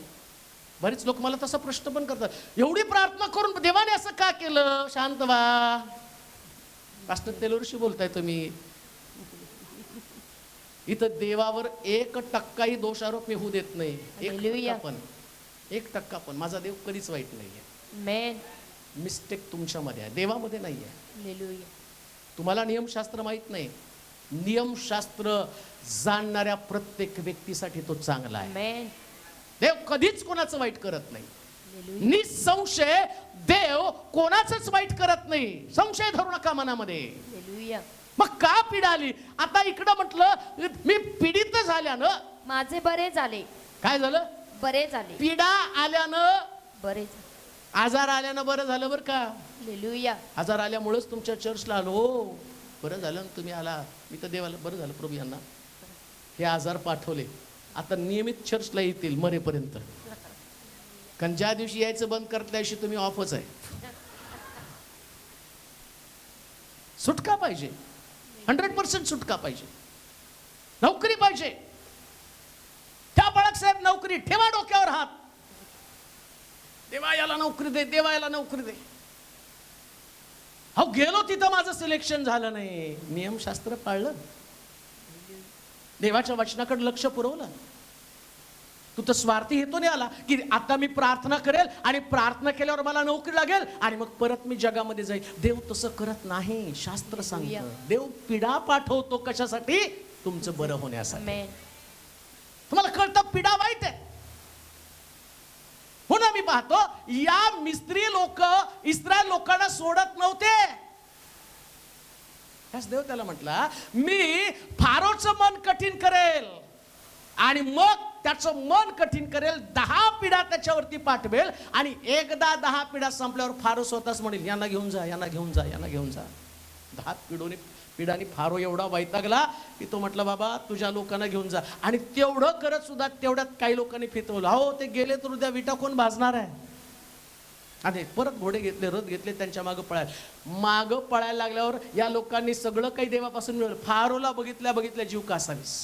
बरेच लोक मला तसा प्रश्न पण करतात, एवढी प्रार्थना करून देवाने असं का केलं. शांत व्हा. पास्टर तेलोरशी बोलताय तुम्ही. इथं देवावर 1% दोषारोप मी होऊ देत नाही. 1% पण माझा देव कधीच वाईट नाहीये. मिस्टेक तुमच्यामध्ये आहे, देवामध्ये नाहीये. तुम्हाला नियमशास्त्र माहित नाही. नियमशास्त्र जाणणाऱ्या प्रत्येक व्यक्तीसाठी तो चांगला आहे. देव कधीच कोणाचं वाईट करत नाही. निसंशय देव कोणाचंच वाईट करत नाही. संशय धरू नका मनामध्ये. मग का पीडा आली? आता इकडं म्हटलं मी पीडित झाल्यानं माझे बरे झाले. काय झालं? बरे झाले. पीडा आल्यानं बरे झाले. आजार आल्यानं बरं झालं बरं का. हालेलुया. आजार आल्यामुळेच तुमच्या चर्चला आलो. हो, बरं झालं ना तुम्ही आला. मी तर देवाला बरं झालं प्रभू यांना हे आजार पाठवले. आता नियमित चर्चला येतील मरेपर्यंत. कारण ज्या दिवशी यायचं बंद करत त्या दिवशी तुम्ही ऑफच आहे. सुटका पाहिजे, 100% सुटका पाहिजे. नोकरी पाहिजे. त्या बाळासाहेब नोकरी ठेवा डोक्यावर हात. देवा याला नोकरी दे, देवा याला नोकरी दे. अहो गेलो तिथं माझं सिलेक्शन झालं नाही. नियमशास्त्र पाळलं, देवाच्या वचनाकडे लक्ष पुरवलं. तू तर स्वार्थी हेतू नाही आला की आता मी प्रार्थना करेल आणि प्रार्थना केल्यावर मला नोकरी लागेल आणि मग परत मी जगामध्ये जाईल. देव तसं करत नाही. शास्त्र सांगतं देव पीडा पाठवतो कशासाठी? तुमचं बरं होण्यासाठी. तुम्हाला कळतं पीडा वाईट आहे. हो ना. मी पाहतो या मिस्त्री लोक इस्रायल लोकांना सोडत नव्हते. देव त्याला म्हटला मी फारोचं मन कठीण करेल आणि मग त्याचं मन कठीण करेल. 10 पिढ्या त्याच्यावरती पाठवेल आणि एकदा 10 पिढ्या संपल्यावर फारो स्वतःच म्हणेल यांना घेऊन जा, यांना घेऊन जा, यांना घेऊन जा. 10 पिढ्यानी फारो एवढा वैतागला की तो म्हटला बाबा तुझ्या लोकांना घेऊन जा. आणि तेवढं करत सुद्धा तेवढ्यात काही लोकांनी फितवलं. हो ते गेले तर उद्या विटा कोण भाजणार आहे. आणि परत घोडे घेतले, रथ घेतले, त्यांच्या मागं मागं पळायला लागल्यावर या लोकांनी सगळं काही देवापासून मिळवलं. फारोला बघितल्या जीव कासावीस.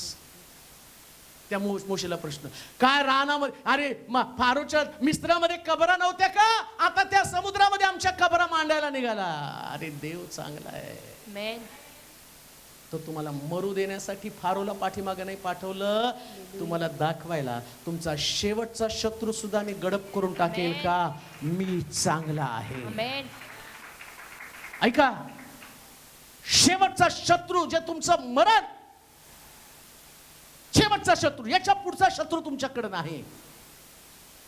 त्या मोशेला प्रश्न काय रानामध्ये, अरे फारोच्या मिस्त्रामध्ये कबरा नव्हत्या का? आता त्या समुद्रामध्ये आमच्या कबरा मांडायला निघाला. अरे देव चांगला आहे. तो तुम्हाला मरू देण्यासाठी फारोला पाठीमागे नाही पाठवलं, तुम्हाला दाखवायला तुमचा शेवटचा शत्रू सुद्धा मी गडप करून टाकेल का मी चांगला आहे. ऐका, शेवटचा शत्रू जे तुमचं मरण, शेवटचा शत्रू, याच्या पुढचा शत्रू तुमच्याकडे नाही.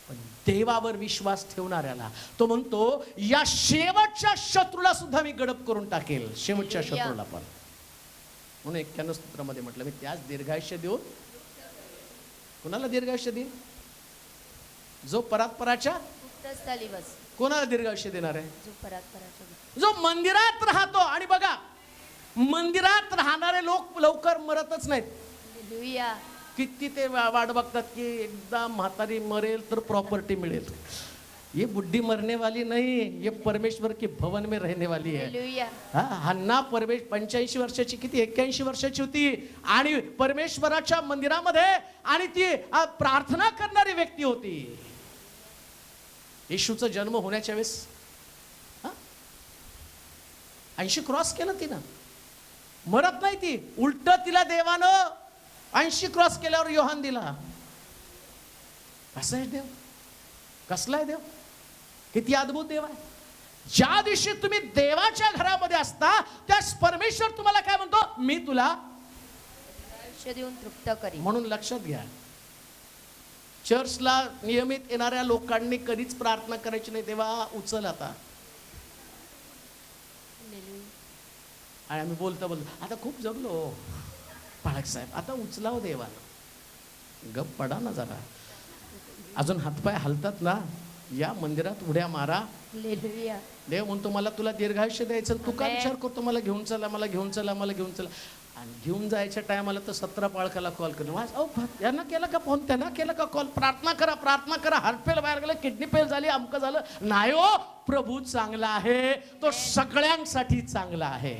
पण देवावर विश्वास ठेवणाऱ्याला तो म्हणतो या शेवटच्या शत्रूला सुद्धा मी गडप करून टाकेल. शेवटच्या शत्रूला पण. म्हणून 91 स्तोत्रामध्ये म्हटलं मी त्याच दीर्घायुष्य देऊ. कोणाला दीर्घायुष्य देईन? जो परात्पराच्या कोणाला दीर्घायुष्य देणार आहे? जो मंदिरात राहतो. आणि बघा मंदिरात राहणारे लोक लवकर मरतच नाहीत. किती ते वाट बघतात की एकदा म्हातारी मरेल तर प्रॉपर्टी मिळेल. ये बुढ़ी मरने वाली नहीं, ये परमेश्वर के भवन में रहने वाली है. हन्ना 85 वर्षाची, किती 81 वर्षाची होती आणि परमेश्वराच्या मंदिरामध्ये आणि ती प्रार्थना करणारी व्यक्ती होती. येशूचा जन्म होण्याच्या वेळेस 80 क्रॉस केलं तिनं. मरत नाही ती. उलट तिला देवानं 80 क्रॉस केल्यावर योहान दिला. कसं आहे देव? कसला आहे देव? किती अद्भुत देव आहे. ज्या दिवशी तुम्ही देवाच्या घरामध्ये असता त्यास परमेश्वर तुम्हाला काय म्हणतो? मी तुला देऊन तृप्त करीन. म्हणून लक्षात घ्या, चर्चला नियमित येणाऱ्या लोकांनी कधीच प्रार्थना करायची नाही देवा उचल आता. आणि आम्ही बोलतो आता खूप जगलो पाळक साहेब, आता उचलाव देवाला. गप पडा ना जरा. अजून हातपाय हलतात ना, या मंदिरात उड्या मारा. देव म्हणतो मला तुला दीर्घायुष्य द्यायचं. तू का विचार करतो मला घेऊन चला, मला घेऊन चला, मला घेऊन चला. आणि घेऊन जायच्या टायमाला तर 17 पाळकाला कॉल करणं. यांना केला का फोन, त्यांना केला का कॉल, प्रार्थना करा, प्रार्थना करा. हार्ट फेल बाहेर गेलं, किडनी फेल झाली, अमकं झालं. नाही हो, प्रभू चांगला आहे. तो सगळ्यांसाठी चांगला आहे.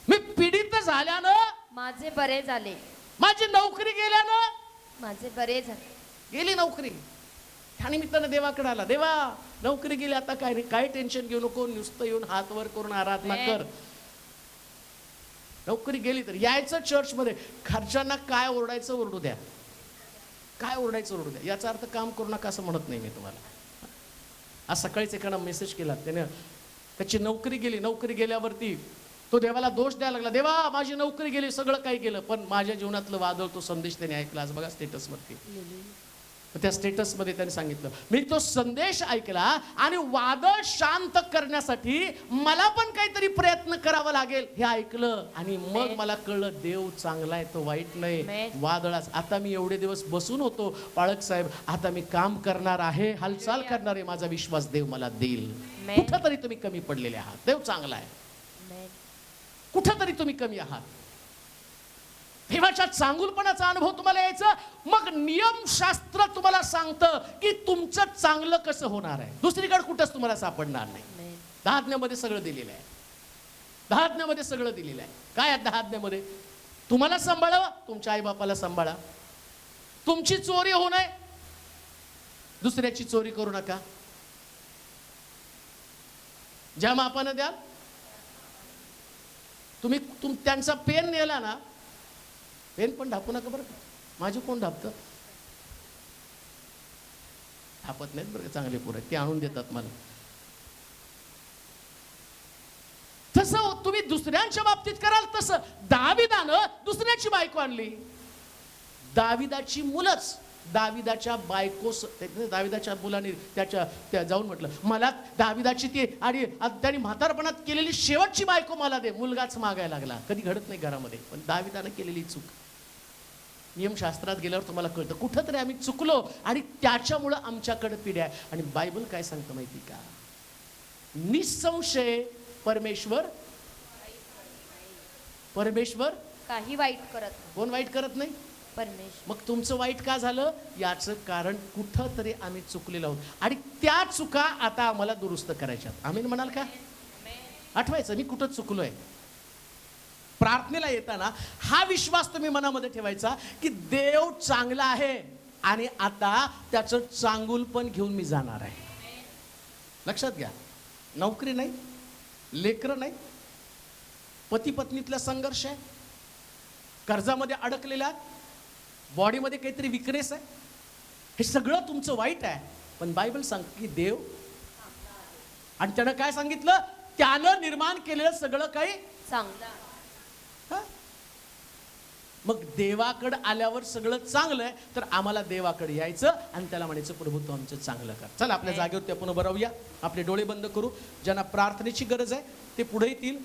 मी पीडित झाल्यानं माझे बरे झाले. माझी नोकरी गेल्यानं माझे बरे झाले. गेली नोकरी, त्या निमित्तानं देवाकडे आला. देवा नोकरी गेली, आता काय नाही, काय टेन्शन घेऊ नको, नुसतं येऊन हात वर करून आराधना कर. नोकरी गेली तर यायचं चर्चमध्ये. खर्चांना काय ओरडायचं ओरडू द्या, काय ओरडायचं ओरडू द्या. याचा अर्थ काम करू नका असं म्हणत नाही मी तुम्हाला. आज सकाळीच एकानं मेसेज केला, त्याने त्याची नोकरी गेली. नोकरी गेल्यावरती तो देवाला दोष द्यायला लागला. देवा माझी नोकरी गेली, सगळं काही गेलं, पण माझ्या जीवनातलं वादळ तो संदेश त्याने ऐकला. आज बघा स्टेटसवरती. त्या स्टेटसमध्ये त्यांनी सांगितलं, मी तो संदेश ऐकला आणि वादळ शांत करण्यासाठी मला पण काहीतरी प्रयत्न करावा लागेल हे ऐकलं. आणि मग मला कळलं देव चांगला आहे, तो वाईट नाही. वादळाच आता मी एवढे दिवस बसून होतो पाळक साहेब, आता मी काम करणार आहे, हालचाल करणार आहे. माझा विश्वास देव मला देईल. कुठंतरी तुम्ही कमी पडलेले आहात, देव चांगला आहे. कुठंतरी तुम्ही कमी आहात. देवाच्या चांगुलपणाचा अनुभव तुम्हाला यायचा. मग नियमशास्त्र तुम्हाला सांगतं की तुमचं चांगलं कसं होणार आहे. दुसरीकडे कुठंच तुम्हाला सापडणार नाही. 10 आज्ञामध्ये सगळं दिलेलं आहे. 10 आज्ञामध्ये सगळं दिलेलं आहे. काय आहे 10 आज्ञामध्ये? तुम्हाला सांभाळावं, तुमच्या आईबापाला सांभाळा. तुमची चोरी होऊ नये, दुसऱ्याची चोरी करू नका. ज्या मापानं द्याल. तुम्ही त्यांचा पेन नेला ना, पेन पण ढापू नका बरं का. माझी कोण ढापतं? ढापत नाहीत बरं का, चांगले पोरं ते आणून देतात मला. तसं तुम्ही दुसऱ्यांच्या बाबतीत कराल. तसं दाविदानं दुसऱ्याची बायको आणली. दाविदाची मुलंच दाविदाच्या दाविदाच्या मुलाने त्या जाऊन म्हटलं, मला दाविदाची ती आणि त्यांनी म्हातारपणात केलेली शेवटची बायको मला दे. मुलगाच मागायला लागला. कधी घडत नाही घरामध्ये, पण दाविदानं केलेली चूक. नियमशास्त्रात गेल्यावर तुम्हाला कळतं कुठंतरी आम्ही चुकलो आणि त्याच्यामुळं आमच्याकडे पिढ्या आहे. आणि बायबल काय सांगतं माहिती का? निसंशय परमेश्वर काही वाईट करत नाही. कोण वाईट करत नाही? परमेश्वर. मग तुमचं वाईट का झालं? याचं कारण कुठंतरी आम्ही चुकलेलो आहोत आणि त्या चुका आता आम्हाला दुरुस्त करायच्यात. आम्ही म्हणाल का? आठवायचं मी कुठं चुकलोय. प्रार्थनेला येताना हा विश्वास तुम्ही मनामध्ये ठेवायचा की देव चांगला आहे आणि आता त्याचं चांगुल पण घेऊन मी जाणार आहे. लक्षात घ्या, नोकरी नाही, लेकरं नाही, पती पत्नीतला संघर्ष आहे, कर्जामध्ये अडकलेला, बॉडीमध्ये काहीतरी विकनेस आहे, हे सगळं तुमचं वाईट आहे. पण बायबल सांगते की देव, आणि त्यानं काय सांगितलं? त्यानं निर्माण केलेलं सगळं काही चांगलं. मग देवाकडे आल्यावर सगळं चांगलं आहे, तर आम्हाला देवाकडे यायचं आणि त्याला म्हणायचं प्रभू तू आमचं चांगलं कर. चला आपल्या जागेवरती आपण उभं राहूया, आपले डोळे बंद करू. ज्यांना प्रार्थनेची गरज आहे ते पुढे येतील.